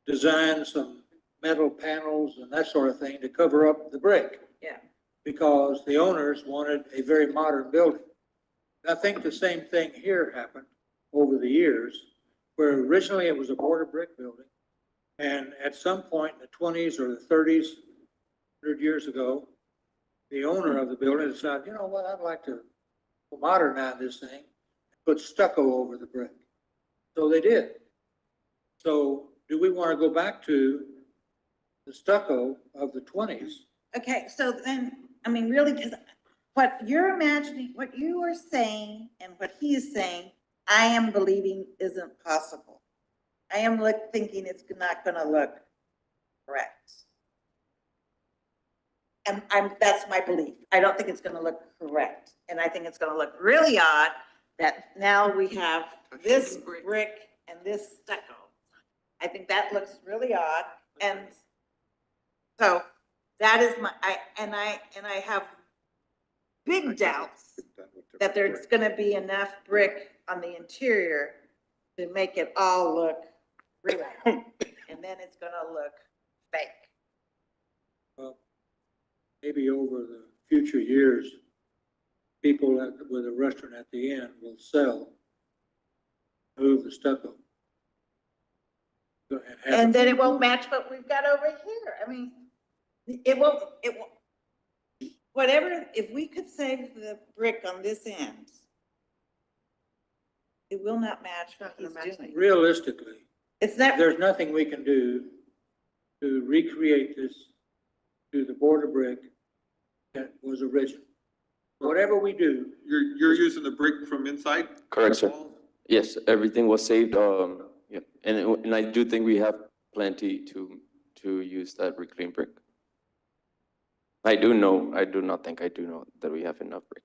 designed some metal panels and that sort of thing to cover up the brick.
Yeah.
Because the owners wanted a very modern building. I think the same thing here happened over the years, where originally it was a border brick building. And at some point in the 20s or the 30s, 100 years ago, the owner of the building decided, you know what, I'd like to modernize this thing, put stucco over the brick. So they did. So do we want to go back to the stucco of the 20s?
Okay, so then, really, because what you're imagining, what you are saying and what he is saying, I am believing isn't possible. I am thinking it's not gonna look correct. And that's my belief. I don't think it's gonna look correct. And I think it's gonna look really odd that now we have this brick and this stucco. I think that looks really odd. And so that is I have big doubts that there's gonna be enough brick on the interior to make it all look real. And then it's gonna look fake.
Well, maybe over the future years, people with a restaurant at the end will move the stucco.
And then it won't match what we've got over here. It won't, whatever, if we could save the brick on this end, it will not match what he's doing.
Realistically,
It's not,
there's nothing we can do to recreate this to the border brick that was original. Whatever we do,
You're using the brick from inside?
Correct, sir. Yes, everything was saved, yeah, and I do think we have plenty to use that reclaimed brick. I do not think I do know that we have enough brick.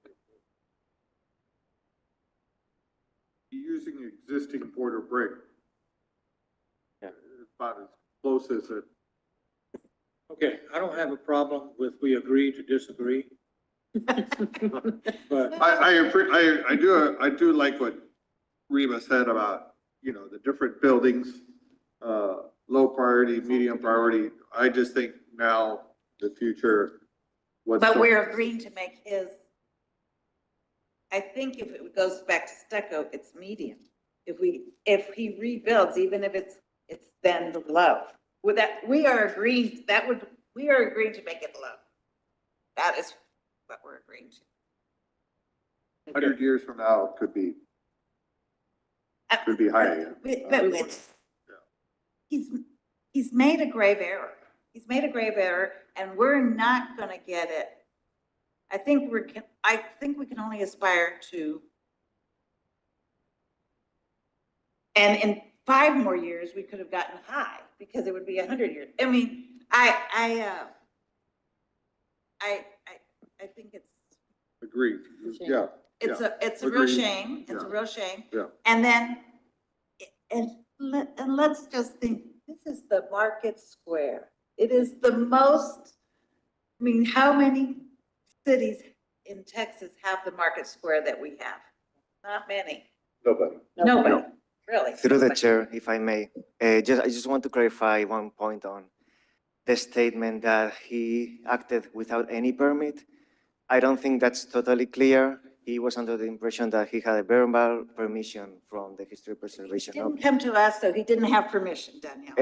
Using existing border brick.
Yeah.
About as close as it.
okay, I don't have a problem with we agree to disagree. But
I do like what Reba said about, the different buildings, low priority, medium priority. I just think now, the future.
but we're agreeing to make his, I think if it goes back to stucco, it's medium. If he rebuilds, even if it's then low, with that, we are agreeing to make it low. That is what we're agreeing to.
100 years from now, could be higher.
But it's, he's made a grave error. He's made a grave error, and we're not gonna get it. I think we can only aspire to. And in 5 more years, we could have gotten high, because it would be 100 years. I mean, I think it's,
Agreed, yeah.
it's a real
Agreed.
shame. It's a
Yeah.
real shame.
Yeah.
And then, let's just think, this is the Market Square. It is the most, I mean, how many cities in Texas have the Market Square that we have? Not many.
Nobody.
Nobody, really.
Through the
Nobody.
chair, if I may, I just want to clarify one point on the statement that he acted without any permit. I don't think that's totally clear. He was under the impression that he had a verbal permission from the History Preservation
Didn't
Office.
come to us, though. He didn't have permission, Danielle.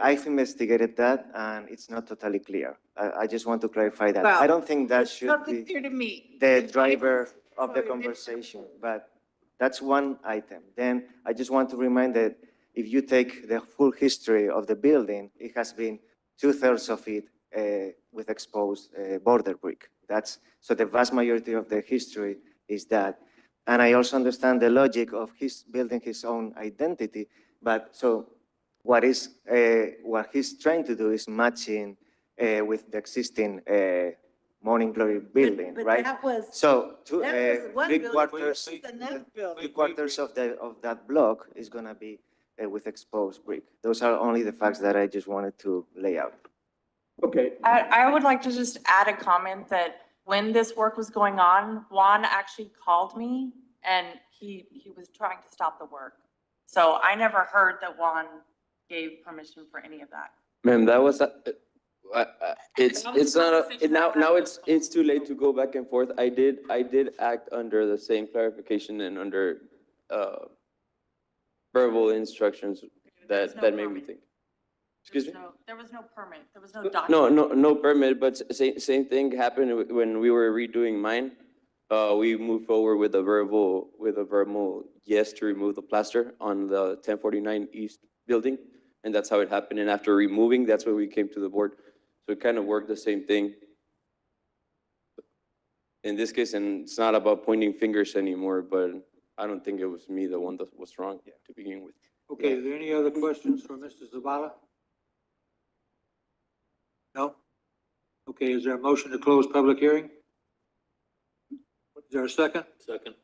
I've investigated that, and it's not totally clear. I just want to clarify that.
Well,
I don't think that
It's
should
something
be
clear to me.
the
It's
driver
not
of the
even-
conversation, but that's one item. Then I just want to remind that if you take the full history of the building, it has been 2/3 of it with exposed border brick. So the vast majority of the history is that. And I also understand the logic of his building his own identity, but so what he's trying to do is matching with the existing Morning Glory building,
But
right?
that was,
So
that was one
three
building.
quarters,
This is another building.
3/4 of that block is gonna be with exposed brick. Those are only the facts that I just wanted to lay out.
Okay,
I would like to just add a comment that when this work was going on, Juan actually called me and he was trying to stop the work. So I never heard that Juan gave permission for any of that.
Ma'am, that was, it's
That was
it's
the
not,
conversation
now
I had with
it's too late to go back and forth. I did act under the same clarification and under verbal instructions
There was
that
no
made me
permit.
think. Excuse me?
There was no permit, there was no document.
No permit, but same thing happened when we were redoing mine. We moved forward with a verbal yes to remove the plaster on the 1049 East building. And that's how it happened. And after removing, that's when we came to the board. So it kind of worked the same thing. In this case, and it's not about pointing fingers anymore, but I don't think it was me, the one that was wrong to begin with.
Okay, are there any other questions for Mr. Zavala? No? Okay, is there a motion to close public hearing? Is there a second?
Second.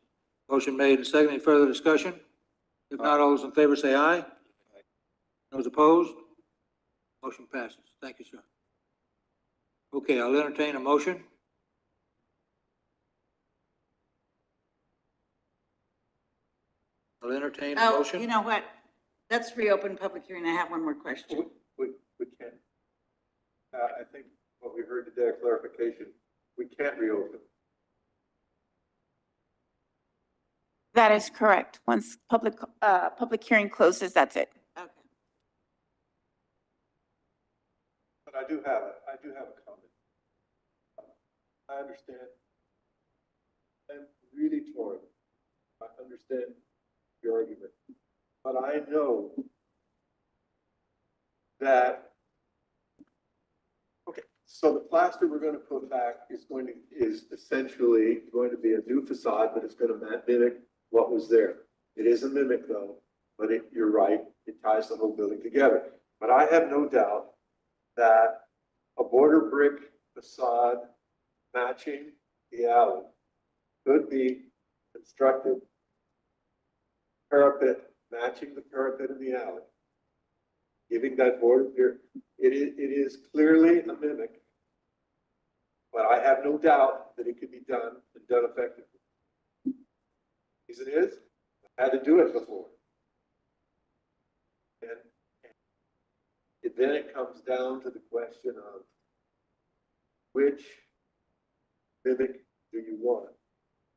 Motion made and seconded. Any further discussion? If not, all those in favor say aye. Those opposed? Motion passes. Thank you, sir. Okay, I'll entertain a motion. I'll entertain a
Oh,
motion.
you know what? Let's reopen public hearing. I have one more question.
we can't. I think what we heard today, clarification, we can't reopen.
That is correct. Once public hearing closes, that's it.
Okay.
But I do have a comment. I understand. I'm really torn. I understand your argument, but I know that, okay, so the plaster we're gonna put back is essentially going to be a new facade, but it's gonna mimic what was there. It is a mimic though, but you're right, it ties the whole building together. But I have no doubt that a border brick facade matching the alley could be constructed, parapet matching the parapet in the alley, giving that border here. It is clearly a mimic, but I have no doubt that it could be done and done effectively. As it is, I had to do it before. And then it comes down to the question of which mimic do you want?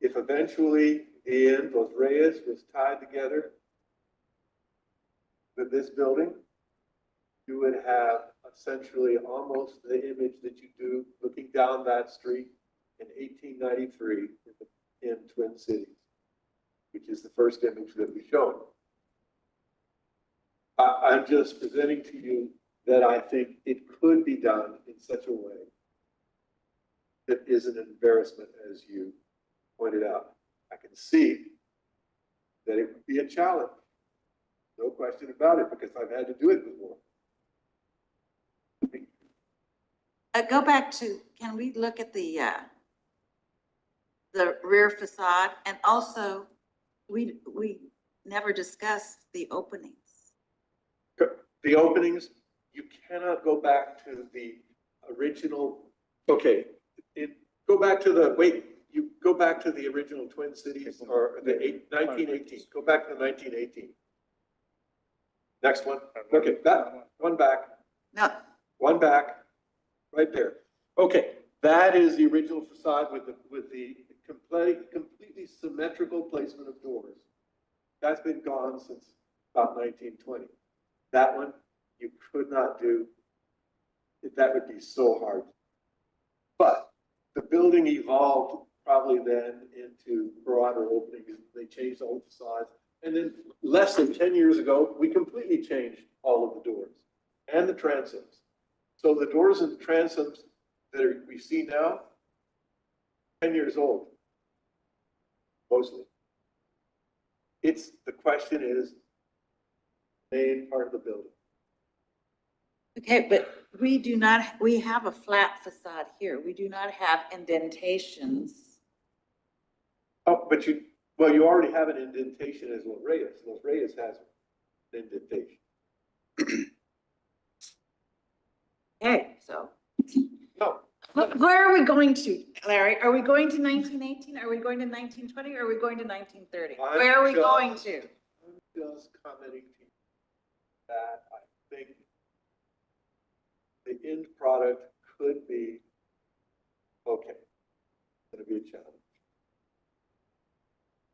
If eventually the end, Los Reyes was tied together with this building, you would have essentially almost the image that you do looking down that street in 1893 in Twin Cities, which is the first image that we showed. I'm just presenting to you that I think it could be done in such a way that isn't an embarrassment, as you pointed out. I can see that it would be a challenge. No question about it, because I've had to do it before.
Go back to, can we look at the rear facade? And also, we never discussed the openings.
The openings, you cannot go back to the original, okay, go back to the, you go back to the original Twin Cities or the 1918, go back to the 1918. Next one, okay, that, one back.
No.
One back, right there. Okay, that is the original facade with the completely symmetrical placement of doors. That's been gone since about 1920. That one, you could not do. That would be so hard. But the building evolved probably then into broader openings. They changed the whole facade. And then less than 10 years ago, we completely changed all of the doors and the transoms. So the doors and the transoms that we see now, 10 years old, mostly. The question is, main part of the building.
Okay, but we have a flat facade here. We do not have indentations.
Oh, but you already have an indentation as Los Reyes. Los Reyes has an indentation.
Okay, so.
No.
Where are we going to, Larry? Are we going to 1918? Are we going to 1920? Or are we going to 1930? Where are we going to?
I'm just commenting to you that I think the end product could be, okay, it's going to be a challenge.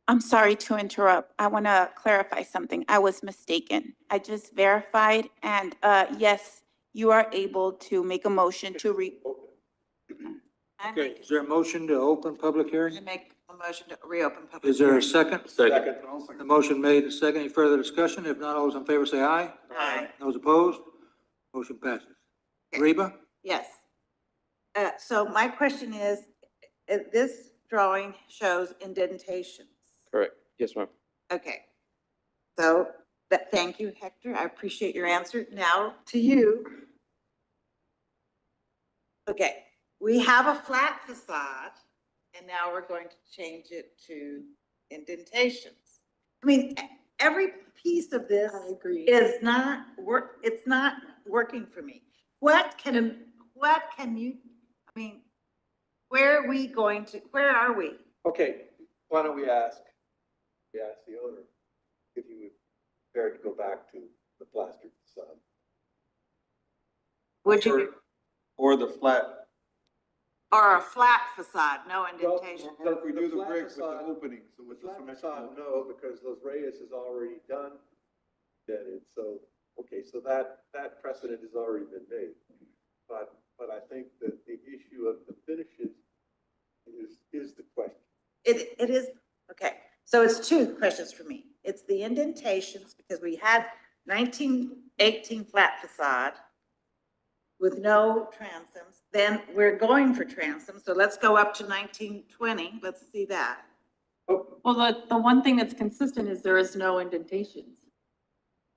I'm sorry to interrupt. I want to clarify something. I was mistaken. I just verified, and yes, you are able to make a motion to
Okay, is there a motion to open public
I
hearing?
make a motion to reopen public.
Is there a
hearing.
second?
Second.
The motion made and second. Any further discussion? If not, all those in favor say aye.
Aye.
Those opposed? Motion passes. Reba?
Yes. So my question is, this drawing shows indentations.
Correct. Yes, ma'am.
Okay. So thank you, Hector. I appreciate your answer. Now to you. Okay, we have a flat facade and now we're going to change it to indentations. I mean, every piece of this is not it's not working for me. What can you, I mean, where are we?
Okay, why don't we ask the owner if you would care to go back to the plastered facade.
Would you?
Or the flat.
Or a flat facade, no indentation.
So if we do the
flat
brick with the
facade-
openings, so
The
with the
flat
cement.
facade, no, because Los Reyes is already done. So, okay, so that precedent has already been made. But I think that the issue of the finishes is the question.
It is, okay, so it's two questions for me. It's the indentations, because we had 1918 flat facade with no transoms. Then we're going for transoms, so let's go up to 1920. Let's see that.
Well, the one thing that's consistent is there is no indentations.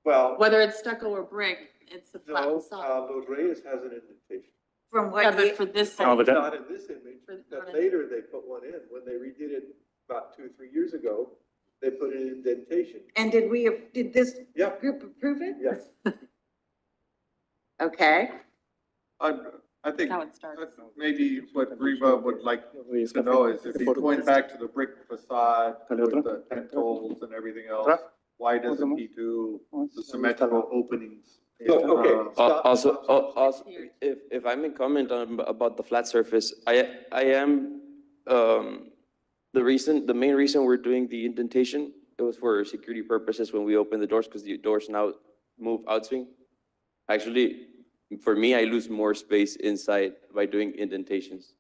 Well,
Whether it's stucco or brick, it's a flat
no,
facade.
Los Reyes has an indentation.
From
Yeah,
what
but
year?
for this,
No, but
Not in this image,
For-
but later they put one in. When they redid it about 2 or 3 years ago, they put an indentation.
And did this
Yeah.
group approve it?
Yes.
Okay.
I think
how it starts.
that's maybe what Reba would like to know is if he's going back to the brick facade with the pentholes and everything else, why doesn't he do the symmetrical openings?
Okay. stop.
Also, if I may comment on, about the flat surface, I am, the main reason we're doing the indentation, it was for security purposes when we open the doors, because the doors now move outswing. Actually, for me, I lose more space inside by doing indentations.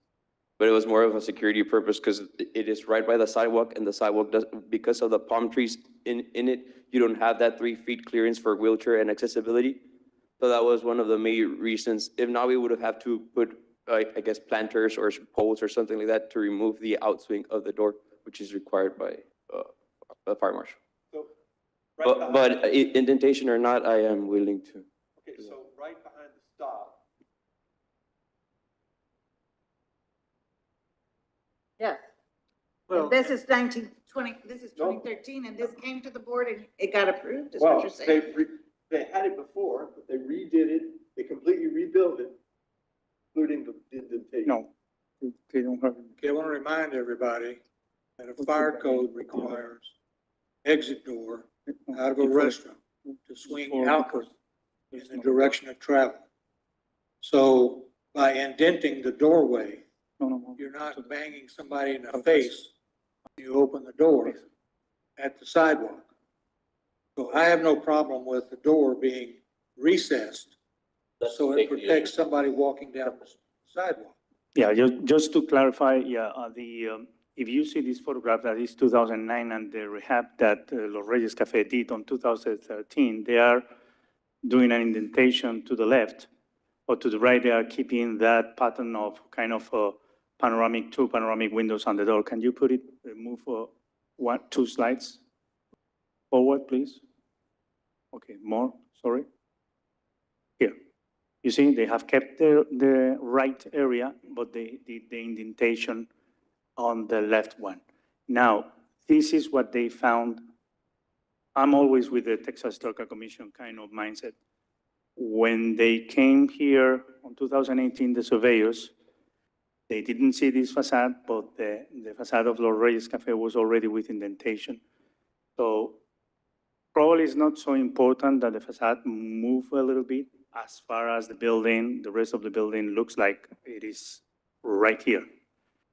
But it was more of a security purpose because it is right by the sidewalk and the sidewalk does, because of the palm trees in it, you don't have that 3 feet clearance for wheelchair and accessibility. So that was one of the main reasons. If not, we would have had to put, I guess, planters or poles or something like that to remove the outswing of the door, which is required by the fire marshal.
So, right behind,
But indentation or not, I am willing to.
okay, so right behind the stop,
Yes.
Well,
This is 1920, this is
No.
2013, and this came to the board and it got approved, is what
well,
you're saying?
they had it before, but they redid it, they completely rebuilt it, including the indentation.
no, they don't have.
Okay, I want to remind everybody that a fire code requires exit door out of a restaurant to swing outward in the direction of travel. So by indenting the doorway,
No.
you're not banging somebody in the face when you open the door at the sidewalk. So I have no problem with the door being recessed,
That's
so it
safety
protects
issue.
somebody walking down the sidewalk.
Yeah, just to clarify, yeah, if you see this photograph that is 2009 and the rehab that Los Reyes Cafe did on 2013, they are doing an indentation to the left or to the right. They are keeping that pattern of kind of two panoramic windows on the door. Can you put it, move 2 slides forward, please? Okay, more, sorry. Here. You see, they have kept the right area, but they did the indentation on the left one. Now, this is what they found. I'm always with the Texas Historical Commission kind of mindset. When they came here on 2018, the surveyors, they didn't see this facade, but the facade of Los Reyes Cafe was already with indentation. So probably it's not so important that the facade move a little bit as far as the building, the rest of the building looks like it is right here.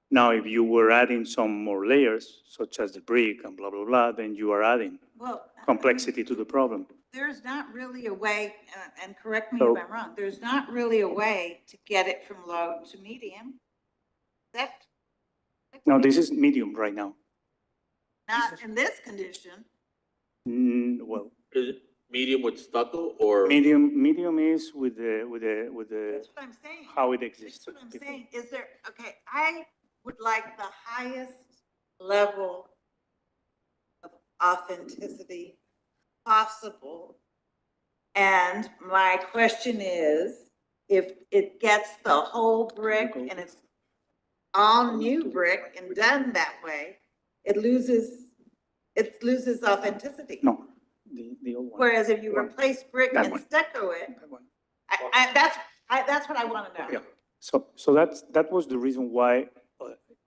Now, if you were adding some more layers, such as the brick and blah, blah, blah, then you are adding
Well,
complexity to the problem.
there's not really a way, and correct me
So-
if I'm wrong, there's not really a way to get it from low to medium. That,
No, this is medium right now.
not in this condition.
Well,
Is it medium with stucco or?
medium is with the,
That's what I'm saying.
how it exists.
That's what I'm saying. Is there, okay, I would like the highest level of authenticity possible. And my question is, if it gets the whole brick and it's all new brick and done that way, it loses authenticity.
No, the old one.
Whereas if you replace brick
That
and
one.
stucco it,
That one.
that's what I want to know.
Yeah. So that was the reason why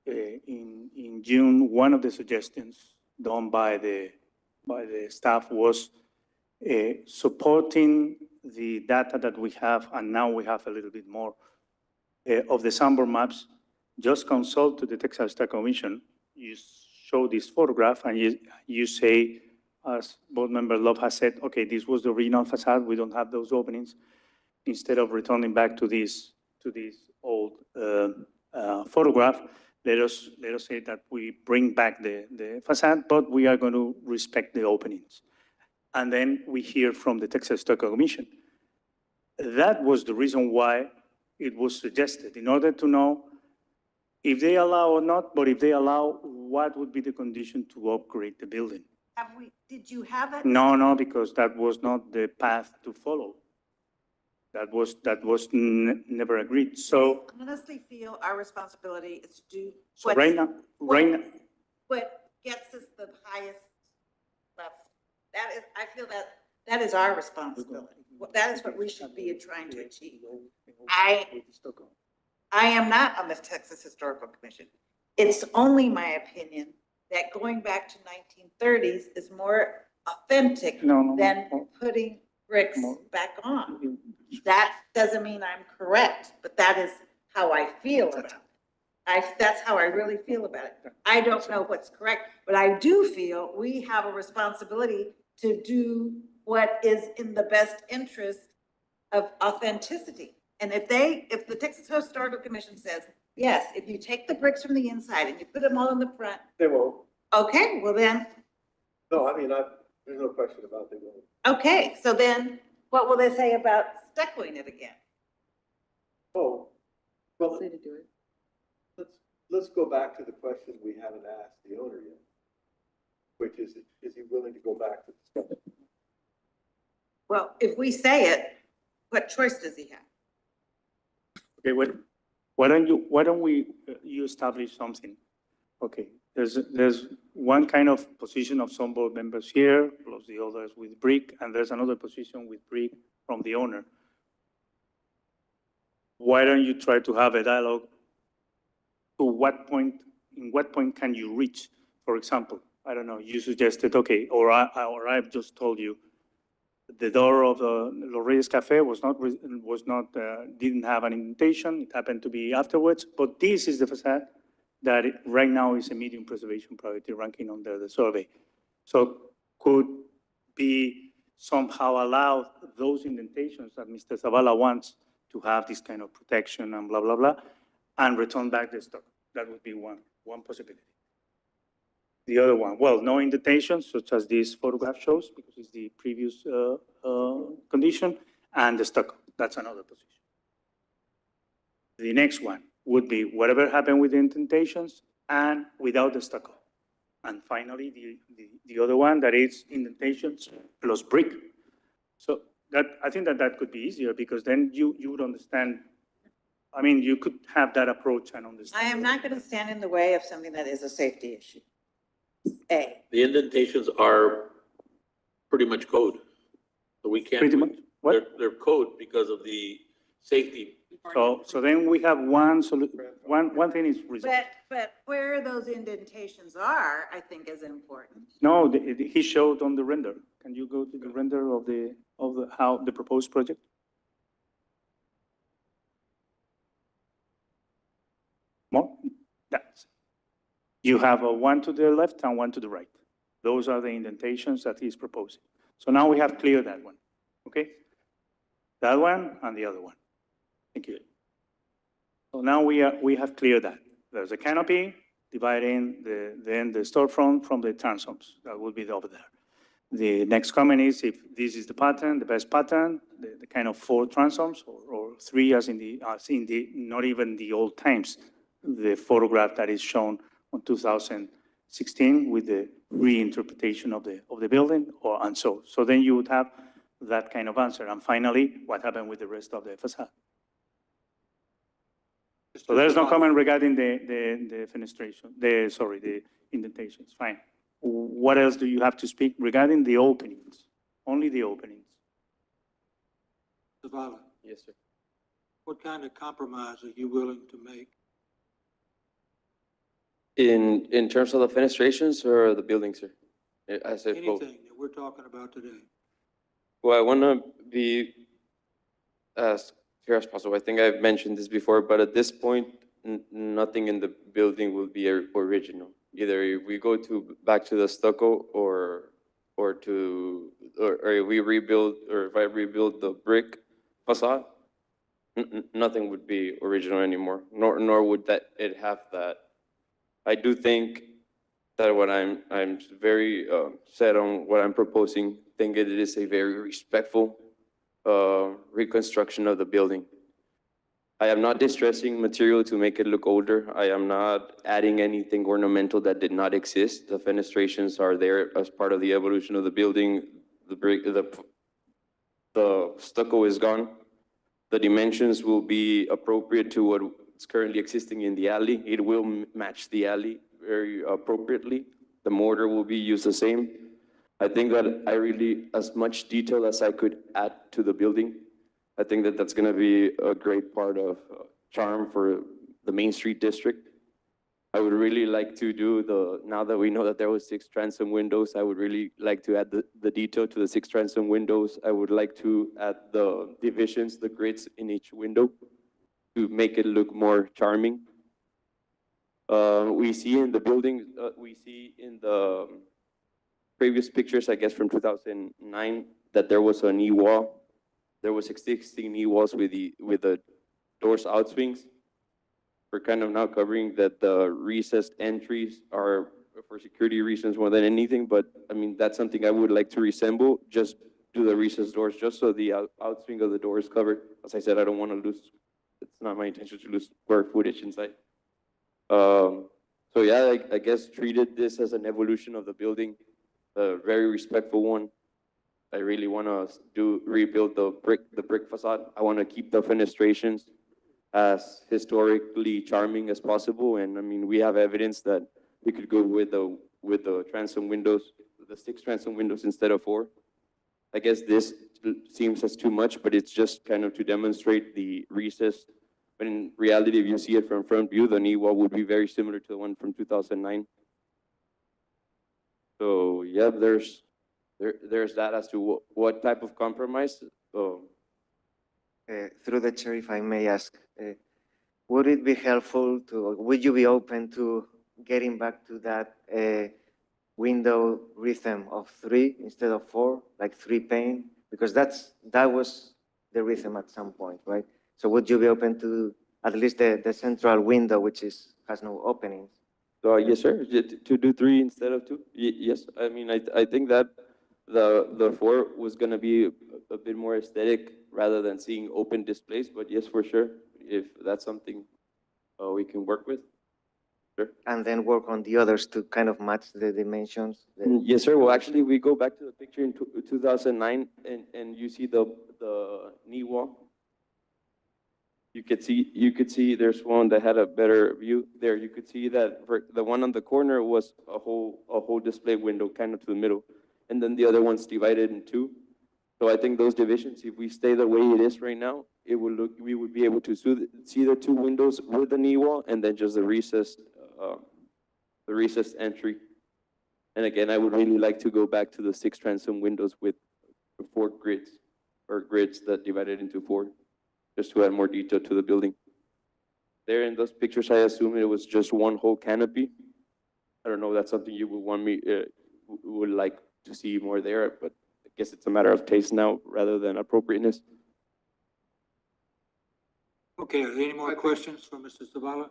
in June, one of the suggestions done by the staff was supporting the data that we have, and now we have a little bit more of the Sanborn maps. Just consult to the Texas State Commission. You show this photograph and you say, as Board Member Love has said, okay, this was the original facade. We don't have those openings. Instead of returning back to this old photograph, let us say that we bring back the facade, but we are going to respect the openings. And then we hear from the Texas State Commission. That was the reason why it was suggested, in order to know if they allow or not, but if they allow, what would be the condition to upgrade the building?
Did you have it?
No, because that was not the path to follow. That was never agreed. So,
I honestly feel our responsibility is to do
so right now,
what gets us the highest level. That is, I feel that is our responsibility. That is what we should be trying to achieve. I am not on the Texas Historical Commission. It's only my opinion that going back to 1930s is more authentic than putting bricks back on. That doesn't mean I'm correct, but that is how I feel about it. That's how I really feel about it. I don't know what's correct, but I do feel we have a responsibility to do what is in the best interest of authenticity. And if the Texas Historical Commission says, yes, if you take the bricks from the inside and you put them all in the front,
They won't.
okay, well then,
No, I mean, there's no question about they won't.
okay, so then what will they say about stuccoing it again?
Oh, well, let's go back to the question we haven't asked the owner yet, which is he willing to go back to the stucco?
Well, if we say it, what choice does he have?
Okay, why don't we, you establish something? Okay, there's one kind of position of some board members here, plus the others with brick, and there's another position with brick from the owner. Why don't you try to have a dialogue? To what point, in what point can you reach? For example, I don't know, you suggested, okay, or I've just told you, the door of the Lourdes Cafe didn't have an indentation. It happened to be afterwards, but this is the facade that right now is a medium preservation priority ranking under the survey. So could be somehow allowed those indentations that Mr. Zavala wants to have this kind of protection and blah, blah, blah, and return back the stock. That would be one possibility. The other one, well, no indentations, such as this photograph shows, because it's the previous condition, and the stucco. That's another position. The next one would be whatever happened with the indentations and without the stucco. And finally, the other one that is indentations plus brick. So that I think that could be easier, because then you would understand. I mean, you could have that approach and understand.
I am not going to stand in the way of something that is a safety issue. A.
The indentations are pretty much code. So we can't.
Pretty much? What?
They're code because of the safety.
So then we have one thing is resolved.
But where those indentations are, I think is important.
No, he showed on the render. Can you go to the render of how the proposed project? More? That's. You have a one to the left and one to the right. Those are the indentations that he's proposing. So now we have cleared that one, okay? That one and the other one. Thank you. So now we have cleared that. There's a canopy dividing the storefront from the transoms. That will be over there. The next comment is if this is the pattern, the best pattern, the kind of 4 transoms or 3 as in the not even the old times, the photograph that is shown on 2016 with the reinterpretation of the building and so then you would have that kind of answer. And finally, what happened with the rest of the facade? So there's no comment regarding the fenestration, the indentations. Fine. What else do you have to speak regarding the openings? Only the openings.
Zavala,
Yes, sir.
what kind of compromise are you willing to make?
In terms of the fenestrations or the building, sir? I said both.
Anything that we're talking about today?
Well, I want to be as clear as possible. I think I've mentioned this before, but at this point, nothing in the building will be original. Either we go back to the stucco or if we rebuild, or if I rebuild the brick facade, nothing would be original anymore, nor would it have that. I do think that what I'm very set on what I'm proposing. Think it is a very respectful reconstruction of the building. I am not distressing material to make it look older. I am not adding anything ornamental that did not exist. The fenestrations are there as part of the evolution of the building. The brick, the stucco is gone. The dimensions will be appropriate to what's currently existing in the alley. It will match the alley very appropriately. The mortar will be used the same. I think that as much detail as I could add to the building, I think that that's going to be a great part of charm for the Main Street district. I would really like to do now that we know that there was 6 transom windows, I would really like to add the detail to the 6 transom windows. I would like to add the divisions, the grids in each window to make it look more charming. We see in the building, we see in the previous pictures, I guess from 2009, that there was a knee wall there was existing knee walls with the doors outswings. We're kind of now covering that the recessed entries are for security reasons more than anything, but I mean, that's something I would like to resemble, just do the recessed doors, just so the outswing of the door is covered. As I said, I don't want to lose, it's not my intention to lose square footage inside. So yeah, I guess treated this as an evolution of the building, a very respectful one. I really want to rebuild the brick facade. I want to keep the fenestrations as historically charming as possible. And I mean, we have evidence that we could go with the transom windows, the 6 transom windows instead of 4. I guess this seems as too much, but it's just kind of to demonstrate the recess. But in reality, if you see it from front view, the knee wall would be very similar to the one from 2009. So yeah, there's that as to what type of compromise.
Through the chair, if I may ask, would it be helpful to, would you be open to getting back to that window rhythm of 3 instead of 4, like 3 pane? Because that was the rhythm at some point, right? So would you be open to at least the central window, which has no openings?
Yes, sir. To do 3 instead of 2? Yes. I mean, I think that the 4 was going to be a bit more aesthetic rather than seeing open displays. But yes, for sure, if that's something we can work with. Sure.
And then work on the others to kind of match the dimensions?
Yes, sir. Well, actually, we go back to the picture in 2009, and you see the knee wall. You could see there's one that had a better view there. You could see that the one on the corner was a whole display window kind of to the middle, and then the other one's divided in 2. So I think those divisions, if we stay the way it is right now, we would be able to see the 2 windows with the knee wall and then just the recessed entry. And again, I would really like to go back to the 6 transom windows with 4 grids, or grids that divided into 4, just to add more detail to the building. There in those pictures, I assume it was just one whole canopy. I don't know if that's something you would want me, would like to see more there, but I guess it's a matter of taste now rather than appropriateness.
Okay, are there any more questions for Mr. Zavala?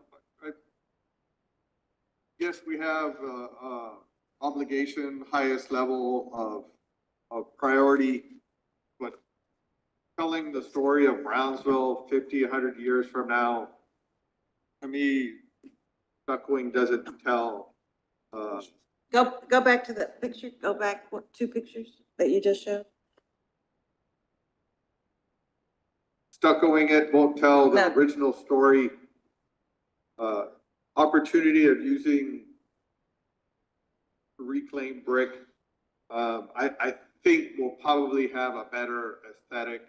Yes, we have obligation, highest level of priority, but telling the story of Brownsville 50, 100 years from now, to me, Duckwing doesn't tell.
Go back to the picture, go back, 2 pictures that you just showed?
Stuccoing it won't tell the
No.
original story. Opportunity of using reclaimed brick, I think will probably have a better aesthetic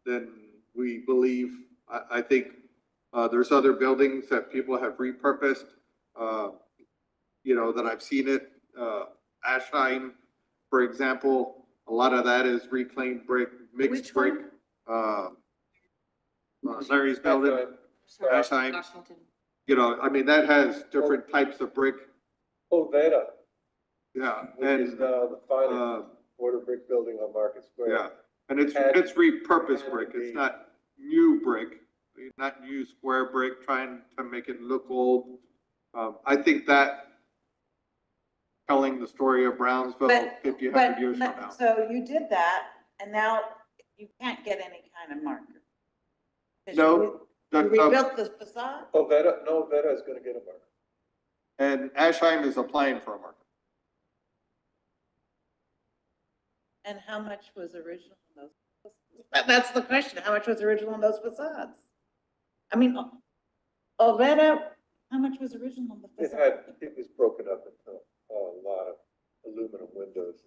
than we believe. I think there's other buildings that people have repurposed, that I've seen it. Ashheim, for example, a lot of that is reclaimed brick, mixed
Which
brick. Larry's building, Ashheim,
Washington.
I mean, that has different types of brick.
Oveta,
Yeah,
which is
and,
now the finest border brick building on Market Square.
yeah, and it's repurposed brick. It's not new brick, not new square brick, trying to make it look old. I think that telling the story of Brownsville
But-
50, 100 years from now.
So you did that, and now you can't get any kind of marker. 'Cause
No,
You
the-
rebuilt the facade?
Oveta is gonna get a mark.
And Ashheim is applying for a marker.
And how much was original in those? That's the question, how much was original in those facades? I mean, Oveta, how much was original in the facade?
It was broken up into a lot of aluminum windows.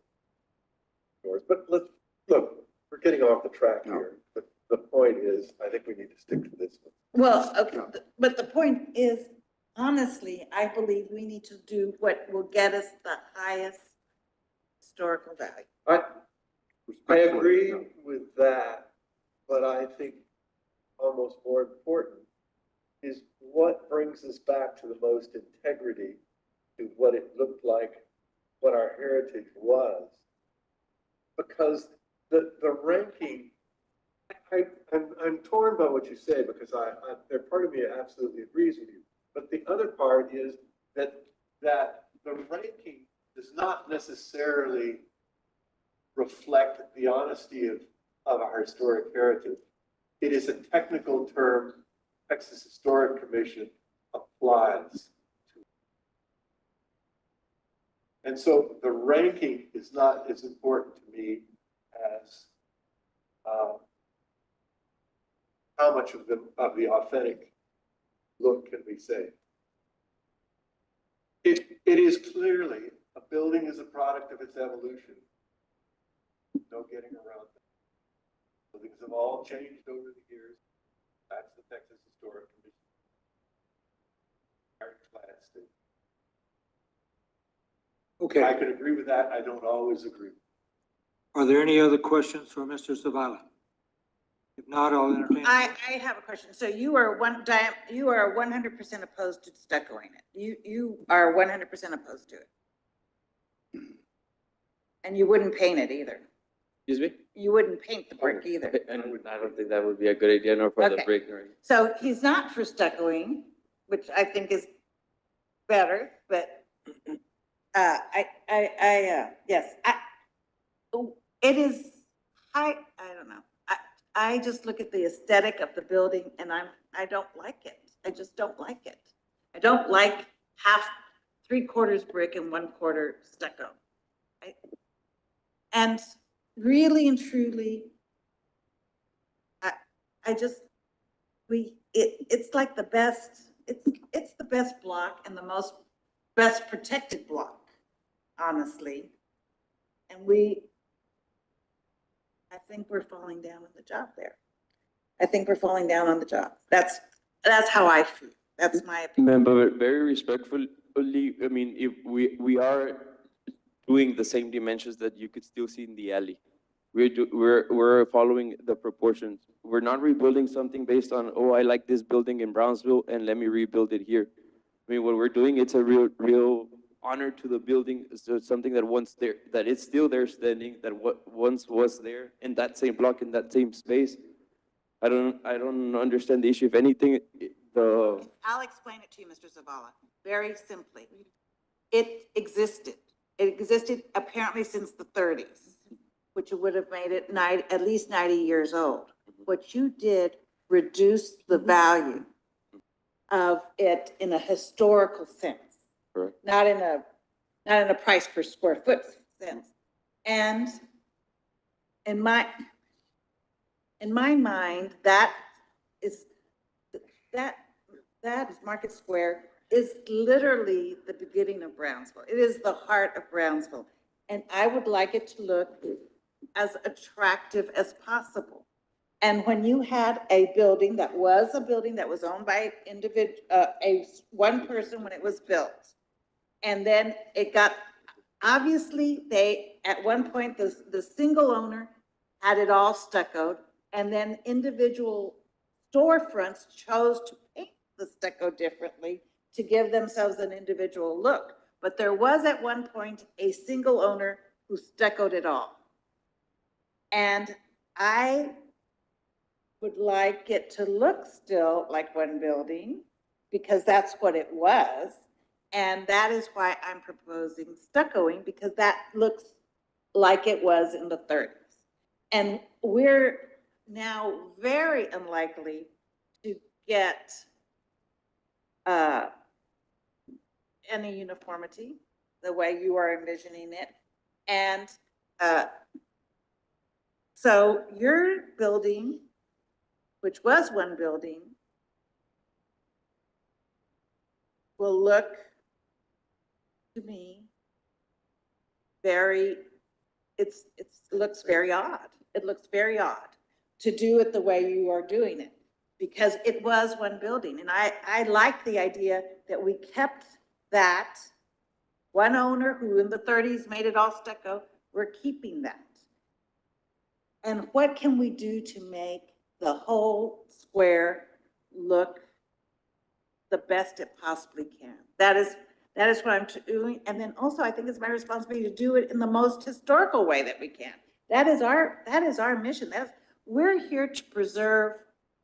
Doors, but look, we're getting off the track here, but the point is, I think we need to stick to this one.
Well, okay, but the point is, honestly, I believe we need to do what will get us the highest historical value.
I agree with that, but I think almost more important is what brings us back to the most integrity to what it looked like, what our heritage was. Because the ranking, I'm torn by what you say because there part of me absolutely agrees with you. But the other part is that the ranking does not necessarily reflect the honesty of our historic heritage. It is a technical term Texas Historic Commission applies to. And so the ranking is not as important to me as how much of the authentic look can we say. It is clearly, a building is a product of its evolution. No getting around that. Buildings have all changed over the years. That's the Texas Historic Commission. Ironclad state.
Okay.
I could agree with that. I don't always agree.
Are there any other questions for Mr. Zavala? If not, I'll entertain.
I have a question. So you are 100% opposed to stuccoing it. You are 100% opposed to it. And you wouldn't paint it either.
Excuse me?
You wouldn't paint the brick either.
And I don't think that would be a good idea, nor for the
Okay.
brick, nor.
So he's not for stuccoing, which I think is better, but yes, it is, I don't know. I just look at the aesthetic of the building and I don't like it. I just don't like it. I don't like half, 3/4 brick and 1/4 stucco. And really and truly, it's like the best, it's the best block and the best protected block, honestly. And I think we're falling down on the job there. I think we're falling down on the job. That's how I feel. That's my opinion.
Ma'am, but very respectfully, I mean, if we are doing the same dimensions that you could still see in the alley. We're following the proportions. We're not rebuilding something based on, oh, I like this building in Brownsville and let me rebuild it here. I mean, what we're doing, it's a real honor to the building. It's something that once there, that it's still there standing, that what once was there in that same block, in that same space. I don't understand the issue. If anything,
I'll explain it to you, Mr. Zavala, very simply. It existed. It existed apparently since the 30s, which would have made it at least 90 years old. What you did reduced the value of it in a historical sense,
Correct.
not in a price per square foot sense. And in my mind, that Market Square is literally the beginning of Brownsville. It is the heart of Brownsville. And I would like it to look as attractive as possible. And when you had a building that was owned by one person when it was built, and then it got, obviously at one point, the single owner had it all stuccoed, and then individual storefronts chose to paint the stucco differently to give themselves an individual look. But there was at one point a single owner who stuccoed it all. And I would like it to look still like one building because that's what it was. And that is why I'm proposing stuccoing, because that looks like it was in the 30s. And we're now very unlikely to get any uniformity the way you are envisioning it. And so your building, which was one building, will look to me it looks very odd. It looks very odd to do it the way you are doing it, because it was one building. And I like the idea that we kept that one owner who in the 30s made it all stucco. We're keeping that. And what can we do to make the whole square look the best it possibly can? That is what I'm doing. And then also I think it's my responsibility to do it in the most historical way that we can. That is our mission. We're here to preserve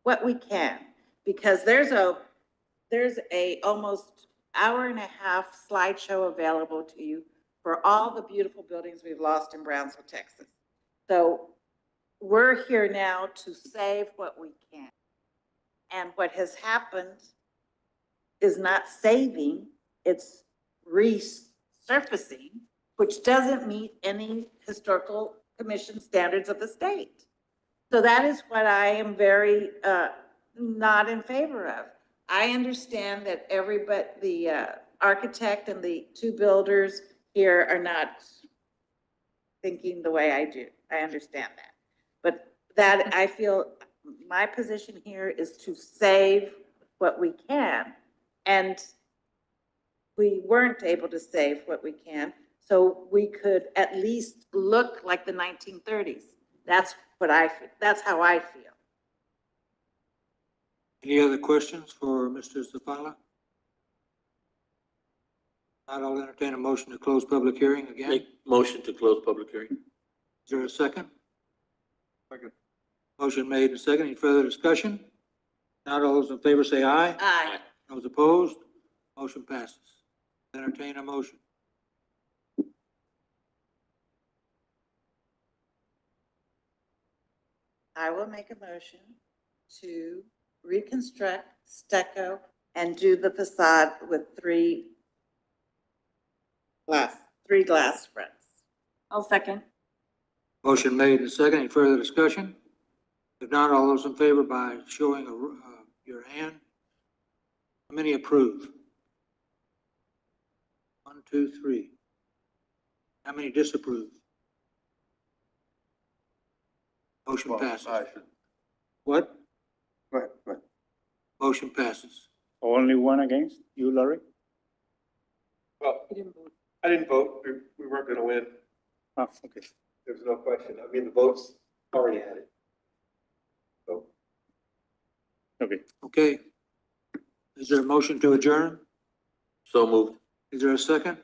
what we can. Because there's a almost hour and a half slideshow available to you for all the beautiful buildings we've lost in Brownsville, Texas. So we're here now to save what we can. And what has happened is not saving, it's resurfacing, which doesn't meet any historical commission standards of the state. So that is what I am very not in favor of. I understand that the architect and the two builders here are not thinking the way I do. I understand that. But that, I feel, my position here is to save what we can. And we weren't able to save what we can, so we could at least look like the 1930s. That's how I feel.
Any other questions for Mr. Zafala? Not, I'll entertain a motion to close public hearing again.
Make motion to close public hearing.
Is there a second?
Second.
Motion made and second. Any further discussion? Not all those in favor say aye.
Aye.
Those opposed? Motion passes. Entertain a motion.
I will make a motion to reconstruct stucco and do the facade with three glass fronts.
I'll second.
Motion made and second. Any further discussion? If not, all those in favor by showing your hand. How many approve? 1, 2, 3. How many disapprove? Motion passes. What?
Go ahead.
Motion passes.
Only one against, you, Laurie?
Well, I didn't vote. We weren't gonna win.
Oh, okay.
There was no question. I mean, the votes already had it. So.
Okay.
Okay. Is there a motion to adjourn?
So moved.
Is there a second?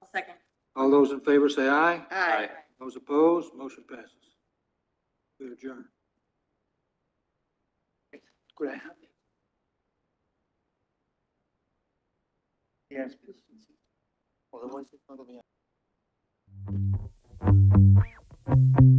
I'll second.
All those in favor say aye.
Aye.
Those opposed, motion passes. We adjourn.
Could I have it? Yes, please. Otherwise, it's not gonna be.